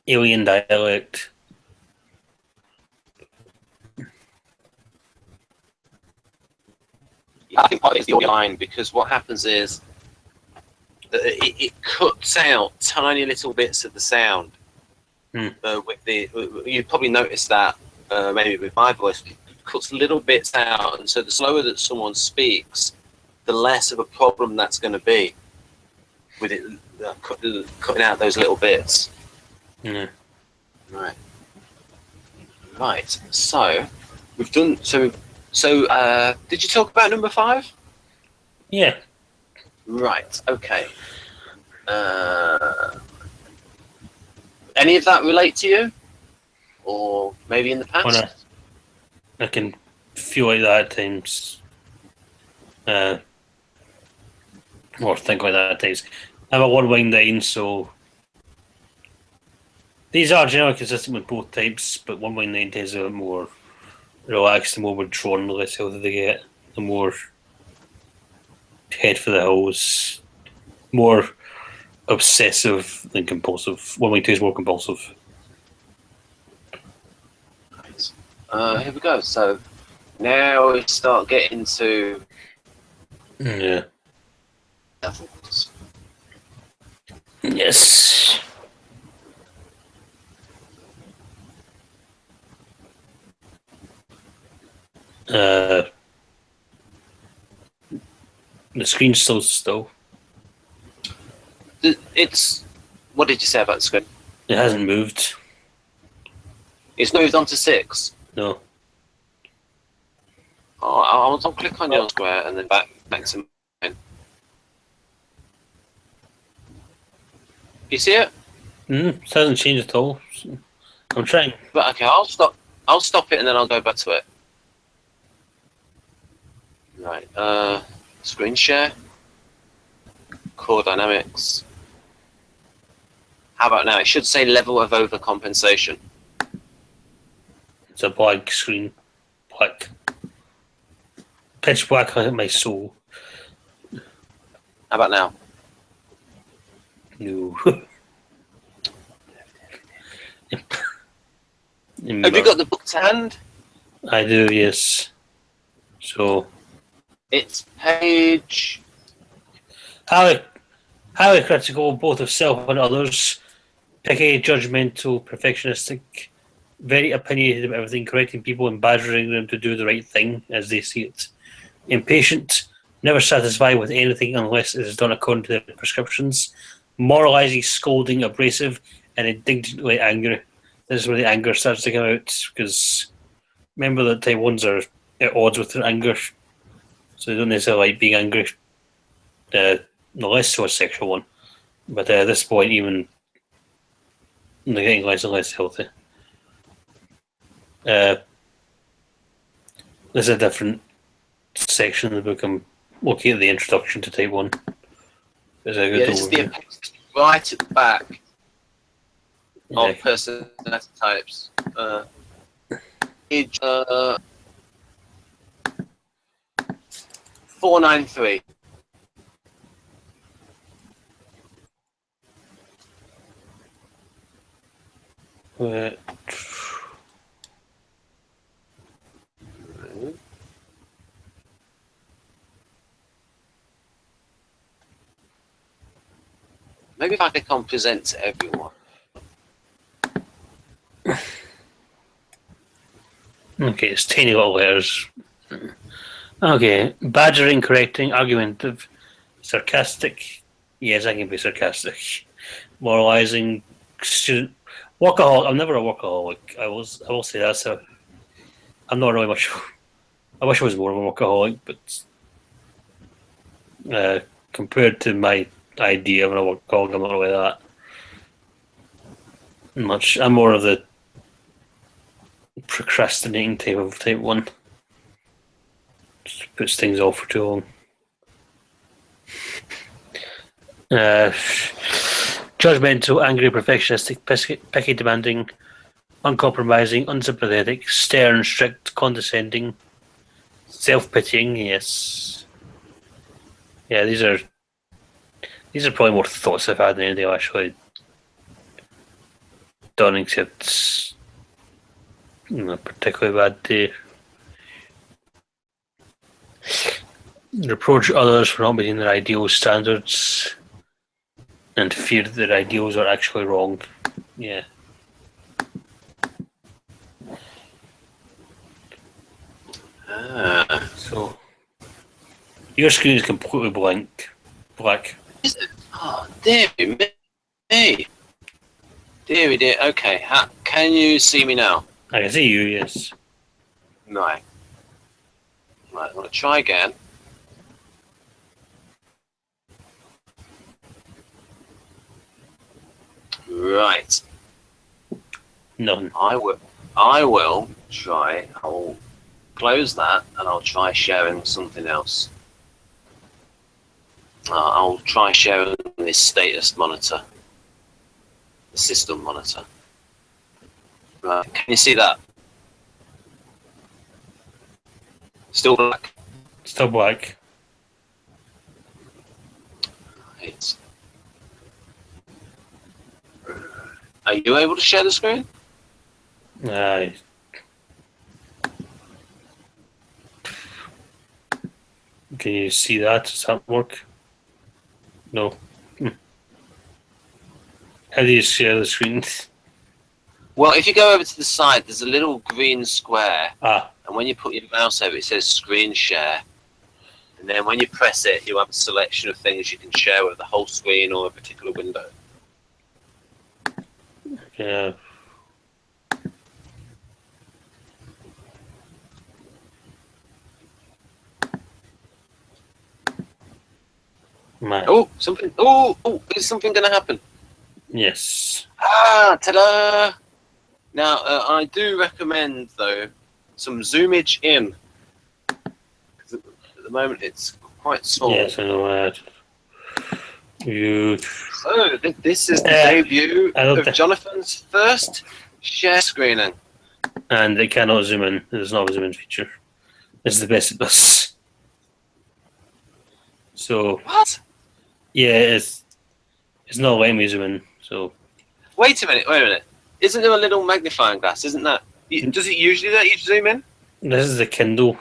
alien dialect. I think part of it is the audio line, because what happens is that it cuts out tiny little bits of the sound. You probably noticed that maybe with my voice, it cuts little bits out, and so the slower that someone speaks, the less of a problem that's going to be with it cutting out those little bits. Yeah. Right. So we've done. So did you talk about number 5? Yeah. Right. Okay. Any of that relate to you, or maybe in the past? I can feel like that at times, or think like that at times. I'm a 119, so these are generally consistent with both types, but 119 tends to be more relaxed, the more withdrawn, the less healthy they get, the more head for the hills, more obsessive than compulsive. 112 is more compulsive. Here we go. So now we start getting to levels. Yes. The screen's still. It's. What did you say about the screen? It hasn't moved. It's moved on to 6. No. Oh, I'll click on your square and then back to mine. You see it? It hasn't changed at all. I'm trying. But okay, I'll stop it and then I'll go back to it. Right. Screen share. Core dynamics. How about now? It should say level of overcompensation. It's a black screen. Black. Pitch black like my soul. How about now? No. Have you got the book to hand? I do, yes. So it's page. Highly critical both of self and others. Picky, judgmental, perfectionistic, very opinionated about everything, correcting people and badgering them to do the right thing as they see it. Impatient, never satisfied with anything unless it is done according to their prescriptions. Moralizing, scolding, abrasive, and indignantly angry. This is where the anger starts to come out, because remember that type 1s are at odds with their anger, so they don't necessarily like being angry. No less so a sexual one, but at this point, even they're getting less and less healthy. There's a different section of the book. I'm looking at the introduction to Type 1. There's a good this is the appendix right at the back of personality types. Page 493. Maybe if I could present to everyone. Okay, it's tiny little letters. Okay, badgering, correcting, argumentative, sarcastic. Yes, I can be sarcastic. Moralizing, student, workaholic. I'm never a workaholic. I will say that. So I'm not really much. I wish I was more of a workaholic, but compared to my idea of a workaholic, I'm not really that much. I'm more of the procrastinating type 1. Just puts things off for too long. Judgmental, angry, perfectionistic, picky, demanding, uncompromising, unsympathetic, stern, strict, condescending, self-pitying. Yes, yeah. These are probably more thoughts I've had than anything I've actually done, except a particularly bad day. Reproach others for not meeting their ideal standards and fear that their ideals are actually wrong. Yeah. So your screen is completely black. Oh, dear me. Dear. Okay, can you see me now? I can see you, yes. Right, I'm going to try again. Right. None. I will try. I'll close that and I'll try sharing something else. I'll try sharing this status monitor, the system monitor. Right, can you see that? Still black. Still black. Right. Are you able to share the screen? Aye. Can you see that? Does that work? No. How do you share the screen? Well, if you go over to the side, there's a little green square, Ah, and when you put your mouse over it, it says screen share. And then when you press it, you have a selection of things you can share with the whole screen or a particular window. yeah. Man. Oh, something! Oh, is something going to happen? Yes. Ah, ta-da! Now, I do recommend, though, some zoomage in. Because at the moment, it's quite small. Yes, I know that. You. So, this is the debut of Jonathan's first share screening. And it cannot zoom in. There's not a zoom in feature. This is the best it does. So. What? Yeah, it's not letting me zoom in. So. Wait a minute. Isn't there a little magnifying glass? Isn't that? Does it usually let you zoom in? This is the Kindle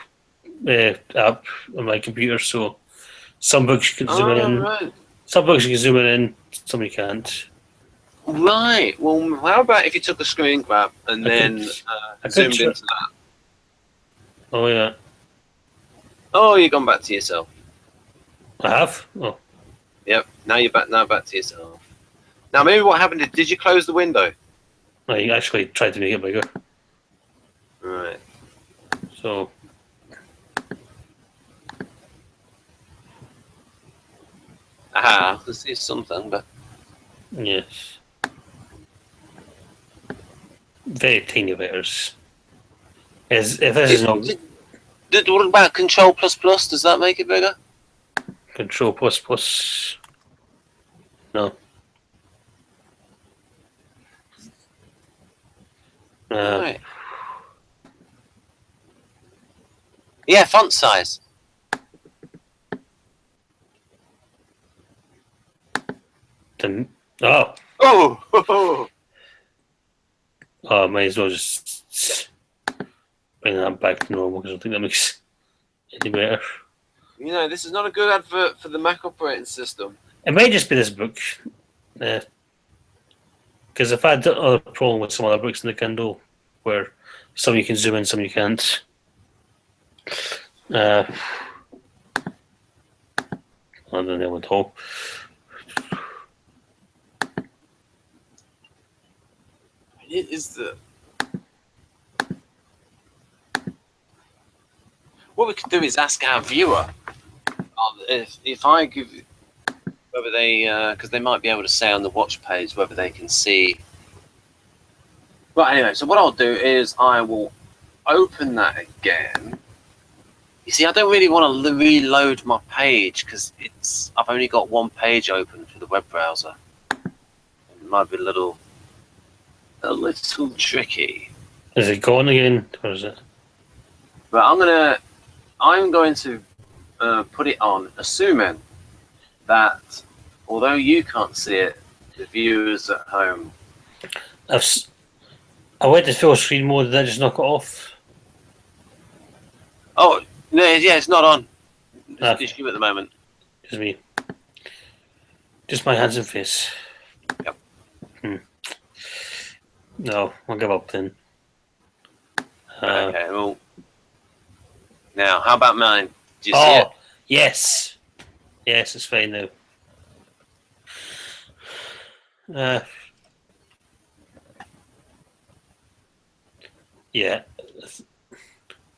app on my computer, so some books you can zoom in. Right. Some books you can zoom in, some you can't. Right. Well, how about if you took a screen grab and then zoomed into that? Oh yeah. Oh, you've gone back to yourself. I have? Oh. Yep. Now you're back. Now back to yourself. Now, maybe what happened? Did you close the window? I actually tried to make it bigger. Right. So. Aha, I can see something, but. Yes. Very teeny letters. If this is not. What about Control++? Does that make it bigger? Control++. No. Right. Yeah, font size. Oh! Oh! I might as well just bring that back to normal because I don't think that makes any better. You know, this is not a good advert for the Mac operating system. It may just be this book. Because I've had other problem with some other books in the Kindle where some you can zoom in, some you can't. I don't know at all. It is the. What we could do is ask our viewer if I give whether they because they might be able to say on the watch page whether they can see. Well, anyway, so what I'll do is I will open that again. You see, I don't really want to reload my page because I've only got one page open for the web browser. It might be a little tricky. Is it gone again, or is it? But I'm going to put it on, assuming that although you can't see it, the viewers at home. I went to full screen mode. Did I just knock it off? Oh no, yeah, it's not on. It's you at the moment. Just me. Just my hands and face. Yep. No, I'll give up then. Okay, well. Now, how about mine? Do you see it? Yes. Yes, it's fine now. Yeah.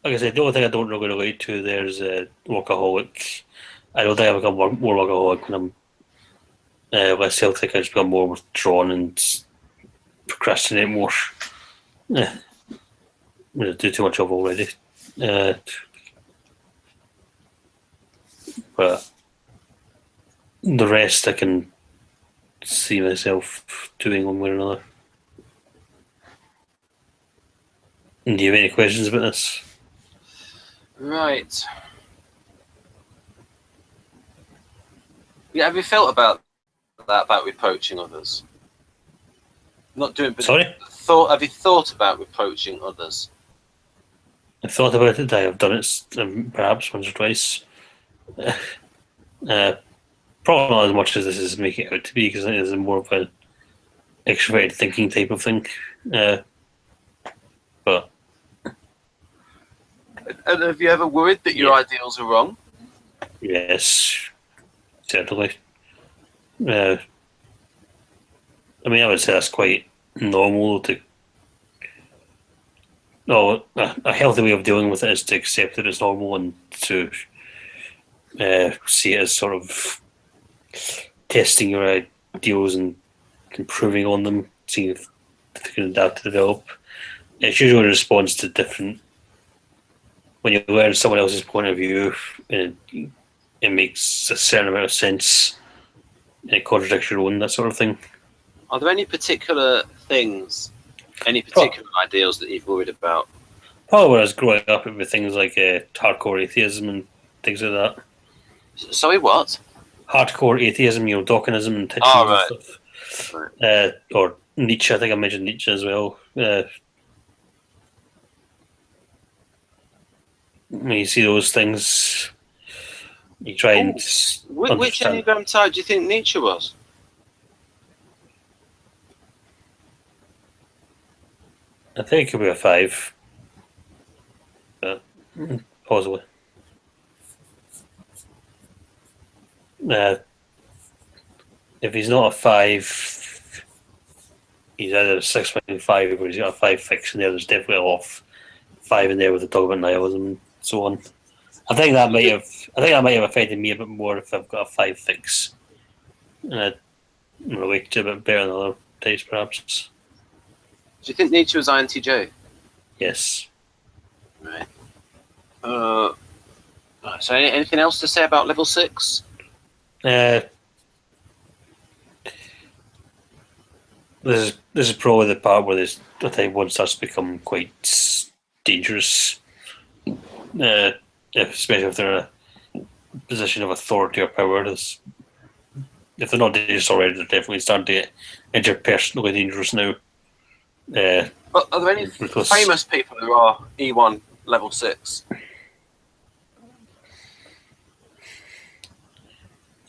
Like I said, the only thing I don't really relate to there's workaholic. I don't think I become more workaholic when I'm less Celtic. I just become more withdrawn and procrastinate more. I do too much of already. But the rest I can see myself doing one way or another. Do you have any questions about this? Right. Yeah, have you felt about that, about reproaching others? Not doing, but Sorry? have you thought about reproaching others? I've thought about it. I have done it perhaps once or twice. Probably not as much as this is making it out to be, because I think this is more of an extroverted thinking type of thing. But And have you ever worried that your ideals are wrong? yes, certainly. I mean, I would say that's quite normal to. No, a healthy way of dealing with it is to accept that it's normal and to see it as sort of testing your ideals and improving on them, seeing if they can adapt to develop. It's usually a response to different. When you learn someone else's point of view, it makes a certain amount of sense, and it contradicts your own, that sort of thing. Are there any particular things, any particular ideals that you've worried about? Probably when I was growing up, it was things like hardcore atheism and things like that. Sorry, what? Hardcore atheism, Dawkinism and teachings and stuff. Right. Or Nietzsche, I think I mentioned Nietzsche as well. When you see those things, you try and which Enneagram type do you think Nietzsche was? I think it could be a 5. Possibly. If he's not a 5, he's either a 6.5 or he's got a 5 fix in there. There's definitely a off 5 in there with the talk about nihilism and so on. I think that might have affected me a bit more if I've got a 5 fix. And I'd relate to it a bit better than other types, perhaps. Do you think Nietzsche was INTJ? Yes. Right. So anything else to say about level 6? This is probably the part where I think one starts to become quite dangerous, especially if they're in a position of authority or power. If they're not dangerous already, they're definitely starting to get interpersonally dangerous now. But are there any famous people who are E1 level 6?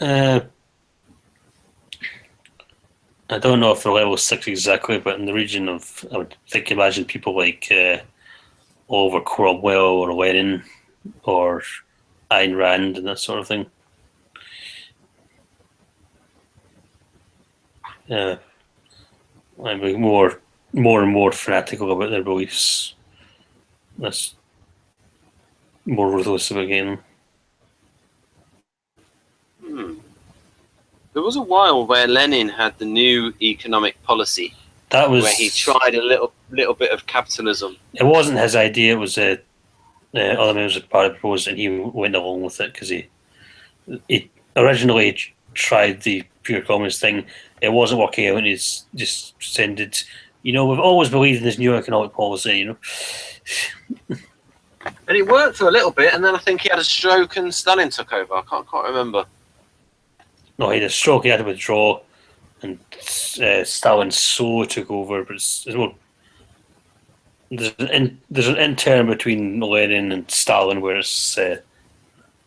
I don't know if they're level 6 exactly, but in the region of, I would imagine people like Oliver Cromwell or Lenin or Ayn Rand and that sort of thing. I'm more and more fanatical about their beliefs. That's more ruthless about getting them. There was a while where Lenin had the new economic policy. That was where he tried a little bit of capitalism. It wasn't his idea. It was other members of the party proposed, and he went along with it because he originally tried the pure communist thing. It wasn't working out, and he's just descended. We've always believed in this new economic policy. And it worked for a little bit, and then I think he had a stroke, and Stalin took over. I can't remember. No, he had a stroke. He had to withdraw, and Stalin slowly took over. But there's an intern between Lenin and Stalin, where it's the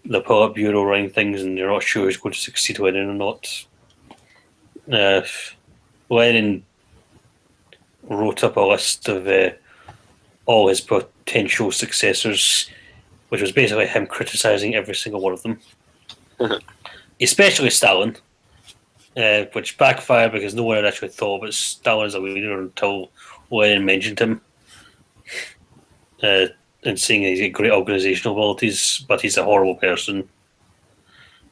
Politburo running things, and you're not sure who's going to succeed Lenin or not. Lenin wrote up a list of all his potential successors, which was basically him criticizing every single one of them. Especially Stalin, which backfired because no one had actually thought about Stalin as a leader until Lenin mentioned him. And saying he's got great organisational abilities, but he's a horrible person.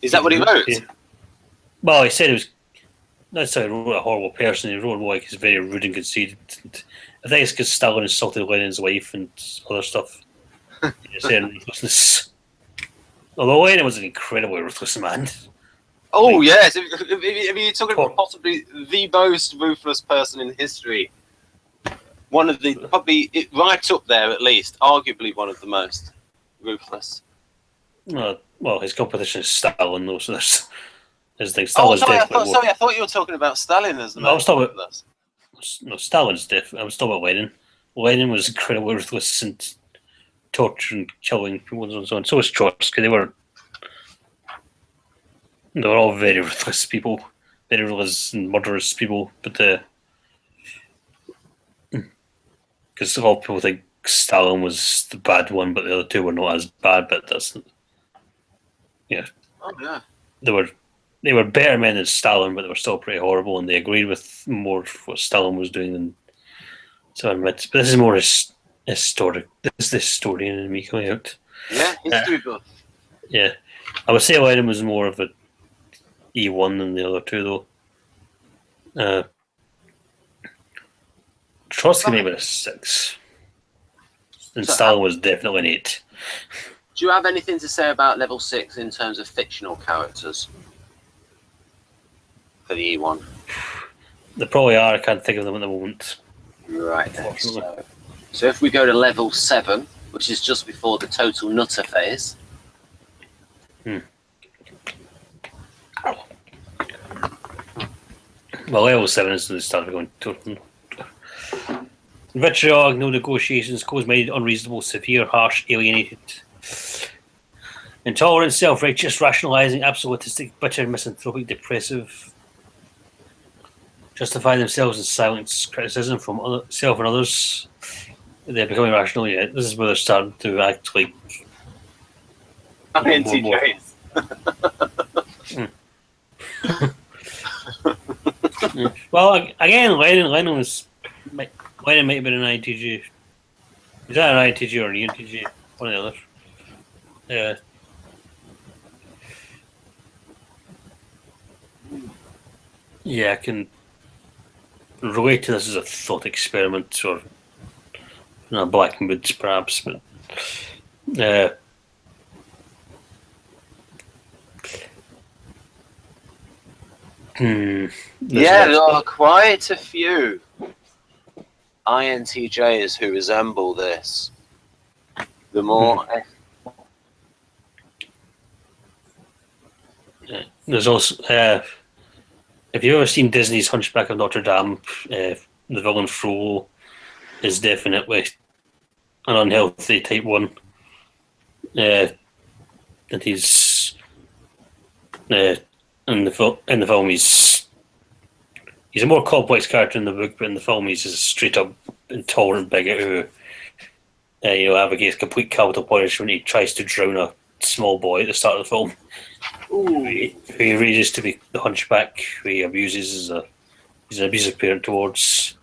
Is that what he wrote? Well, he said he was not necessarily wrote a horrible person. He wrote more like he's very rude and conceited. I think it's because Stalin insulted Lenin's wife and other stuff. Ruthlessness. Although Lenin was an incredibly ruthless man. Oh, yes. If you're talking about possibly the most ruthless person in history, one of the, probably right up there at least, arguably one of the most ruthless. Well, his competition is Stalin, though, so there's thing. Stalin's I thought you were talking about Stalin as the most ruthless. No, Stalin's different. I was talking about Lenin. Lenin was incredibly ruthless and torturing, killing people and so on. So was Trotsky. They were They were all very ruthless people, very ruthless and murderous people, but because a lot of people think Stalin was the bad one, but the other two were not as bad. But that's Oh yeah. They were better men than Stalin, but they were still pretty horrible, and they agreed with more what Stalin was doing than so. But this is more historic. This is the historian in me coming out. Yeah, history book. Yeah, I would say Lenin was more of a E1 than the other two, though. Trotsky maybe a 6, and so Stalin was definitely an 8. Do you have anything to say about level 6 in terms of fictional characters for the E1? There probably are. I can't think of them at the moment. Right. So if we go to level 7, which is just before the total nutter phase. Well, level 7 is the start of going total. Vitriol, no negotiations, close-minded, unreasonable, severe, harsh, alienated. Intolerant, self-righteous, rationalizing, absolutistic, bitter, misanthropic, depressive. Justify themselves in silence, criticism from self and others. They're becoming rational. Yeah, this is where they're starting to act like INTJs. Well, again, Lenin might have been an INTJ. Is that an INTJ or an ENTJ? One or the other. Yeah, I can relate to this as a thought experiment or black moods, perhaps, but yeah, there are quite a few INTJs who resemble this. The more there's also have you ever seen Disney's Hunchback of Notre Dame? The villain Frollo is definitely an unhealthy type 1. And he's in the film he's a more complex character in the book, but in the film he's a straight up intolerant bigot who advocates complete capital punishment. He tries to drown a small boy at the start of the film. Who he raises to be the hunchback, who he abuses he's an abusive parent towards,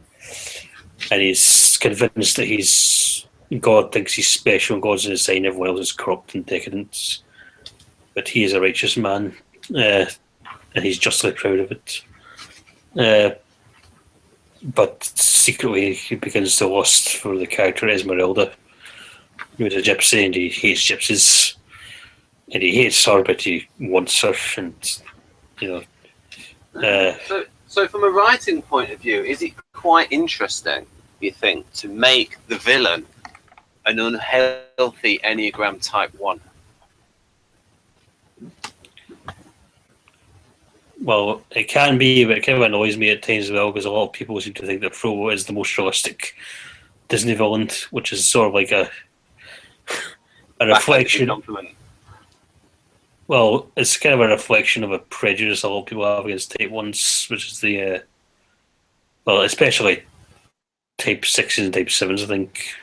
and he's convinced that God thinks he's special and God's in his sign, everyone else is corrupt and decadent, but he is a righteous man, and he's justly proud of it. But secretly he begins to lust for the character Esmeralda, who is a gypsy, and he hates gypsies. And he hates her, but he wants her, and So from a writing point of view, is it quite interesting, you think, to make the villain an unhealthy Enneagram type 1? Well, it can be, but it kind of annoys me at times as well, because a lot of people seem to think that Frollo is the most realistic Disney villain, which is sort of like a reflection. Well, it's kind of a reflection of a prejudice a lot of people have against type 1s, which is especially type 6s and type 7s, I think.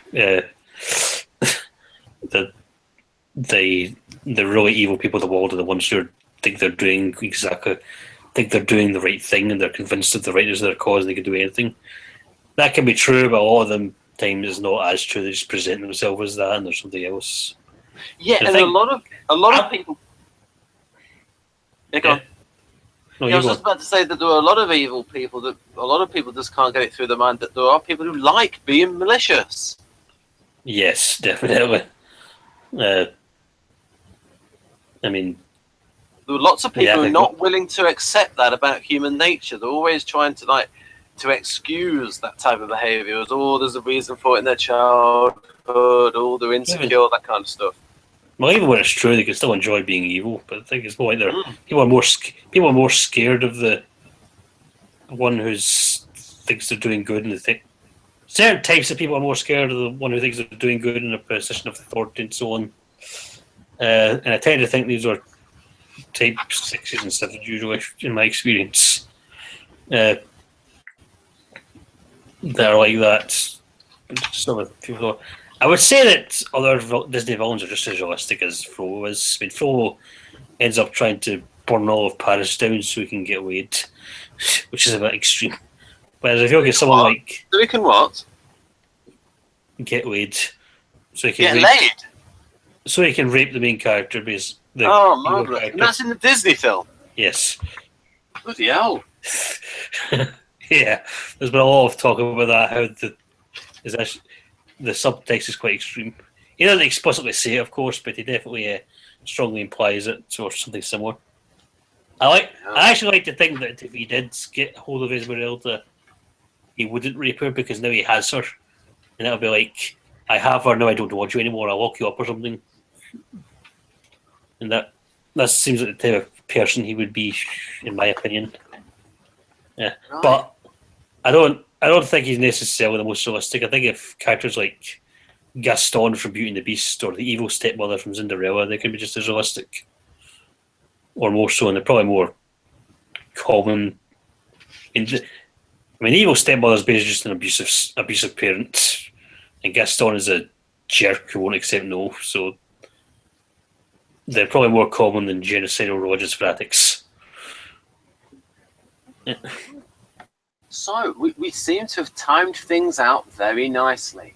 The really evil people of the world are the ones who think they're doing the right thing, and they're convinced of the rightness of their cause and they can do anything. That can be true, but a lot of them times it's not as true. They just present themselves as that, and there's something else. Yeah, and a lot of people. Yeah. No, I was just about to say that there are a lot of evil people that a lot of people just can't get it through their mind that there are people who like being malicious. Yes, definitely. I mean, there are lots of people who are not willing to accept that about human nature. They're always trying to excuse that type of behaviour as, there's a reason for it in their childhood, they're insecure, that kind of stuff. Well, even when it's true, they can still enjoy being evil. But I think it's more like people are more scared of the one who thinks they're doing good, and they think certain types of people are more scared of the one who thinks they're doing good in a position of authority and so on. And I tend to think these are type 6s and 7s usually, in my experience. That are like that. Some of the people. I would say that other Disney villains are just as realistic as Frollo is. I mean, Frollo ends up trying to burn all of Paris down so he can get laid, which is a bit extreme. Whereas if you look at someone like... So he can what? Get laid. So he can get rape, laid? So he can rape the main character. Oh, marvellous. And that's in the Disney film? Yes. Bloody hell. Yeah, there's been a lot of talk about that, how the subtext is quite extreme. He doesn't explicitly say it, of course, but he definitely strongly implies it, or something similar. I actually like to think that if he did get hold of Esmeralda, he wouldn't rape her because now he has her. And it'll be like, I have her, now I don't want you anymore, I'll lock you up or something. And that seems like the type of person he would be, in my opinion. Yeah, right. But I don't think he's necessarily the most realistic. I think if characters like Gaston from Beauty and the Beast or the evil stepmother from Cinderella, they could be just as realistic, or more so, and they're probably more common. Evil stepmother is basically just an abusive parent, and Gaston is a jerk who won't accept no. So they're probably more common than genocidal religious fanatics. Yeah. So, we seem to have timed things out very nicely.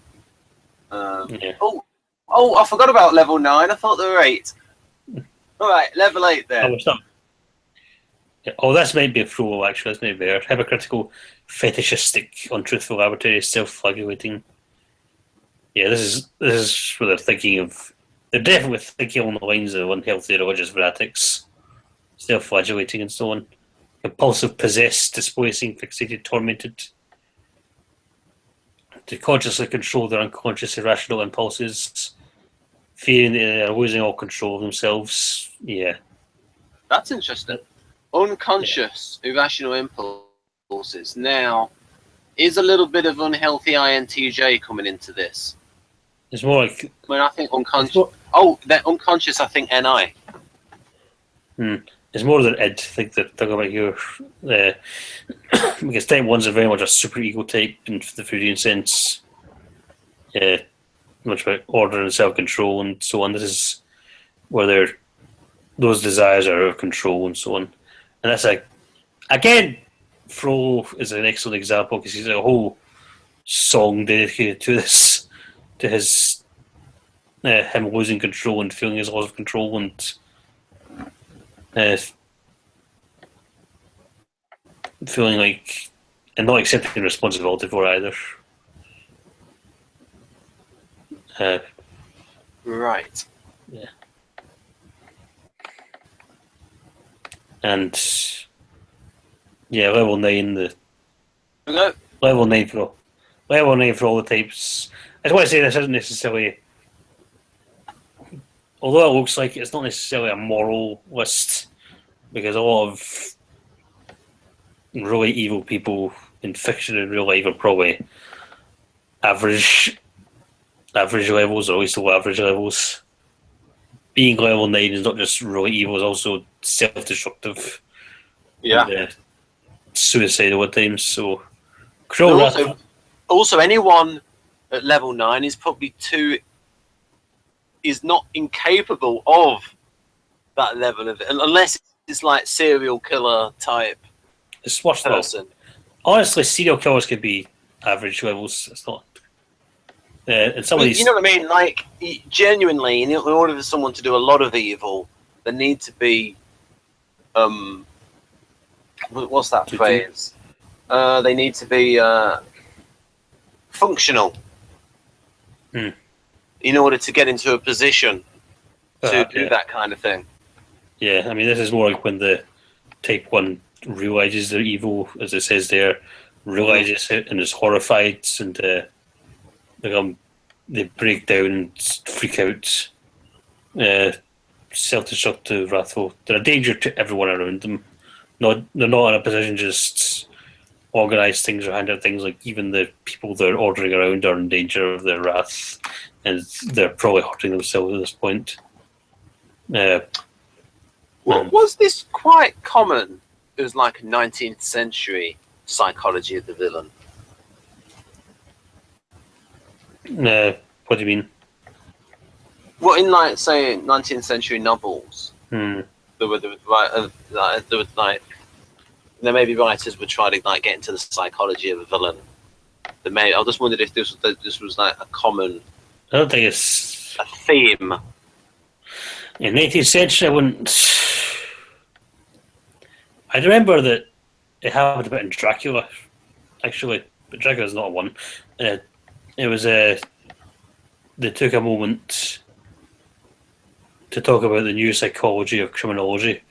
Yeah. Oh, I forgot about level 9. I thought there were 8. All right, level 8 then. This might be a Frollo, actually. This might be better. Hypocritical, fetishistic, untruthful, arbitrary, self-flagellating. Yeah, this is what they're thinking of. They're definitely thinking on the lines of unhealthy religious fanatics, self-flagellating and so on. Compulsive, possessed, displacing, fixated, tormented. To consciously control their unconscious, irrational impulses, fearing that they're losing all control of themselves. Yeah. That's interesting. Unconscious, irrational impulses. Now, is a little bit of unhealthy INTJ coming into this? It's more like... I think unconscious... they're unconscious, I think NI. It's more than id. I think they're talking about here. Because type 1s are very much a super ego type in the Freudian sense. Much about order and self-control and so on. This is where those desires are out of control and so on. And that's again, Frollo is an excellent example because he's a whole song dedicated to this, to his him losing control and feeling his loss of control and feeling like and not accepting responsibility for it either. Right. Yeah. And level 9 level 9 for all the types. I just want to say this isn't necessarily, although it looks like it's not necessarily a moral list, because a lot of really evil people in fiction and real life are probably average levels, or at least low average levels. Being level 9 is not just really evil, it's also self-destructive. Yeah. And, suicidal at times, so... Also, anyone at level 9 is probably is not incapable of that level of it, unless it's like serial killer type person. Honestly, serial killers could be average levels. It's not. And some of these, you know what I mean? Like, genuinely, in order for someone to do a lot of evil, they need to be. What's that phrase? They need to be functional in order to get into a position to do that kind of thing. Yeah, I mean, this is more like when the type 1 realizes they're evil, as it says there, realizes it and is horrified, and they break down and freak out, self-destructive, wrathful. They're a danger to everyone around them. They're not in a position to just organise things or hand out things. Like, even the people they're ordering around are in danger of their wrath, and they're probably hurting themselves at this point. Was this quite common? It was like a 19th century psychology of the villain. No, what do you mean? Well, in like say 19th century novels, Hmm. there may be writers would try to like get into the psychology of a villain. I just wondered if this was like a common. I don't think it's a theme. In the 18th century. I wouldn't. I remember that it happened a bit in Dracula, actually, but Dracula's not one. It was they took a moment to talk about the new psychology of criminology,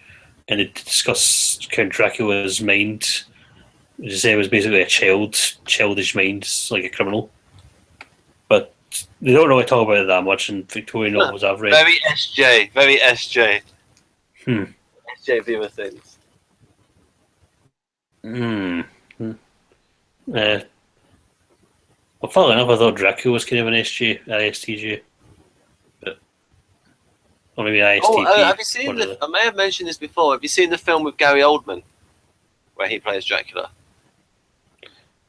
and they discussed Count Dracula's mind. Which is, it was basically a childish mind, like a criminal. But they don't really talk about it that much in Victorian novels I've read. Very SJ, very SJ. SJ view of things. Well, funnily enough, I thought Dracula was kind of an SJ, ISTJ. Or maybe ISTP. Have you seen I may have mentioned this before. Have you seen the film with Gary Oldman, where he plays Dracula?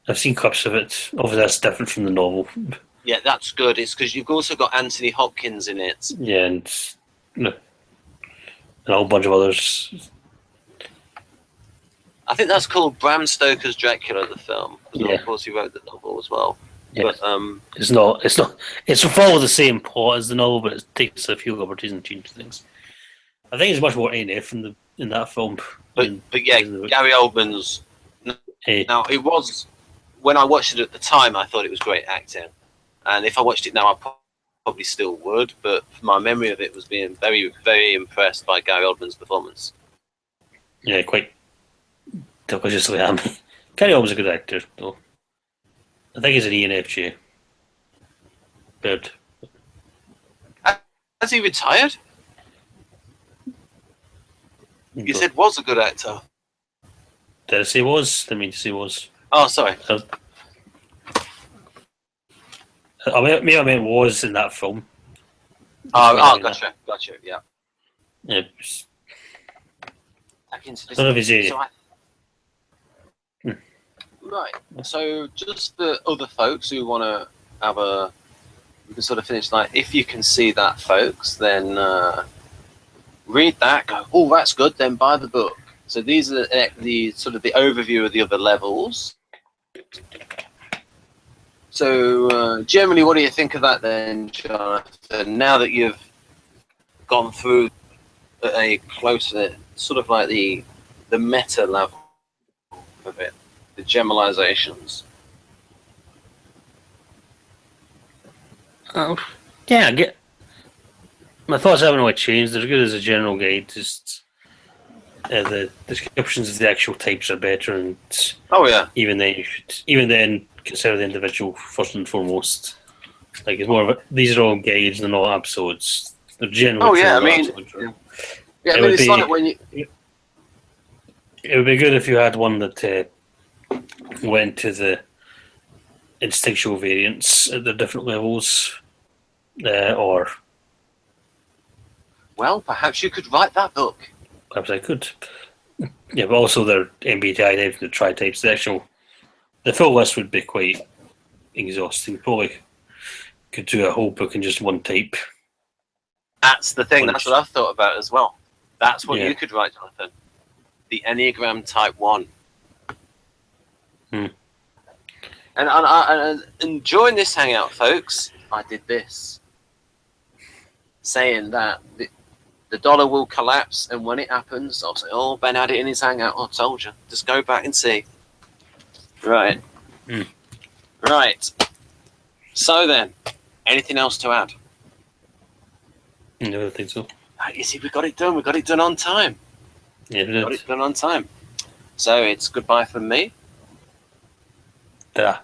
I've seen clips of it. Obviously, that's different from the novel. Yeah, that's good. It's because you've also got Anthony Hopkins in it. Yeah, and a whole bunch of others. I think that's called Bram Stoker's Dracula, the film. Yeah. Of course, he wrote the novel as well. Yeah. But it's not. It's follow the same plot as the novel, but it takes a few liberties and changes things. I think it's much more NF in that film. But yeah, Gary Oldman's. Now it was when I watched it at the time, I thought it was great acting, and if I watched it now, I probably still would. But my memory of it was being very, very impressed by Gary Oldman's performance. Yeah, quite deliciously happy. Gary Oldman's a good actor, though. I think he's an ENFJ. Good. Has he retired? You said was a good actor. Did I say was? Didn't mean to say was. Oh, sorry. I meant was in that film. Gotcha, yeah. Yeah. Back into this. I don't know if he's Right. So, just the other folks who want to have we can sort of finish like, if you can see that, folks, then read that. Go, oh, that's good. Then buy the book. So these are the sort of the overview of the other levels. So generally, what do you think of that then, Jonathan? Now that you've gone through a closer, sort of like the meta level of it, the generalizations. Yeah, I get. My thoughts haven't really changed. They're good as a general guide. Just the descriptions of the actual types are better, and even then, consider the individual first and foremost. Like, it's more of these are all guides, they're not episodes. They're general. It's like when you. It would be good if you had one that went to the instinctual variants at the different levels, or. Well, perhaps you could write that book. Perhaps I could. Yeah, but also their MBTI types, the tri-types, the full list would be quite exhausting. Probably could do a whole book in just one type. That's the thing. That's what I've thought about as well. That's what you could write, Jonathan. The Enneagram Type 1. And during this hangout, folks, I did this. Saying that the dollar will collapse, and when it happens, I'll say, oh, Ben had it in his hangout. I told you. Just go back and see. Right. Right. So then, anything else to add? No, I think so. You see, we got it done. We got it done on time. Yeah, we did. Got it done on time. So it's goodbye from me. Ta-da.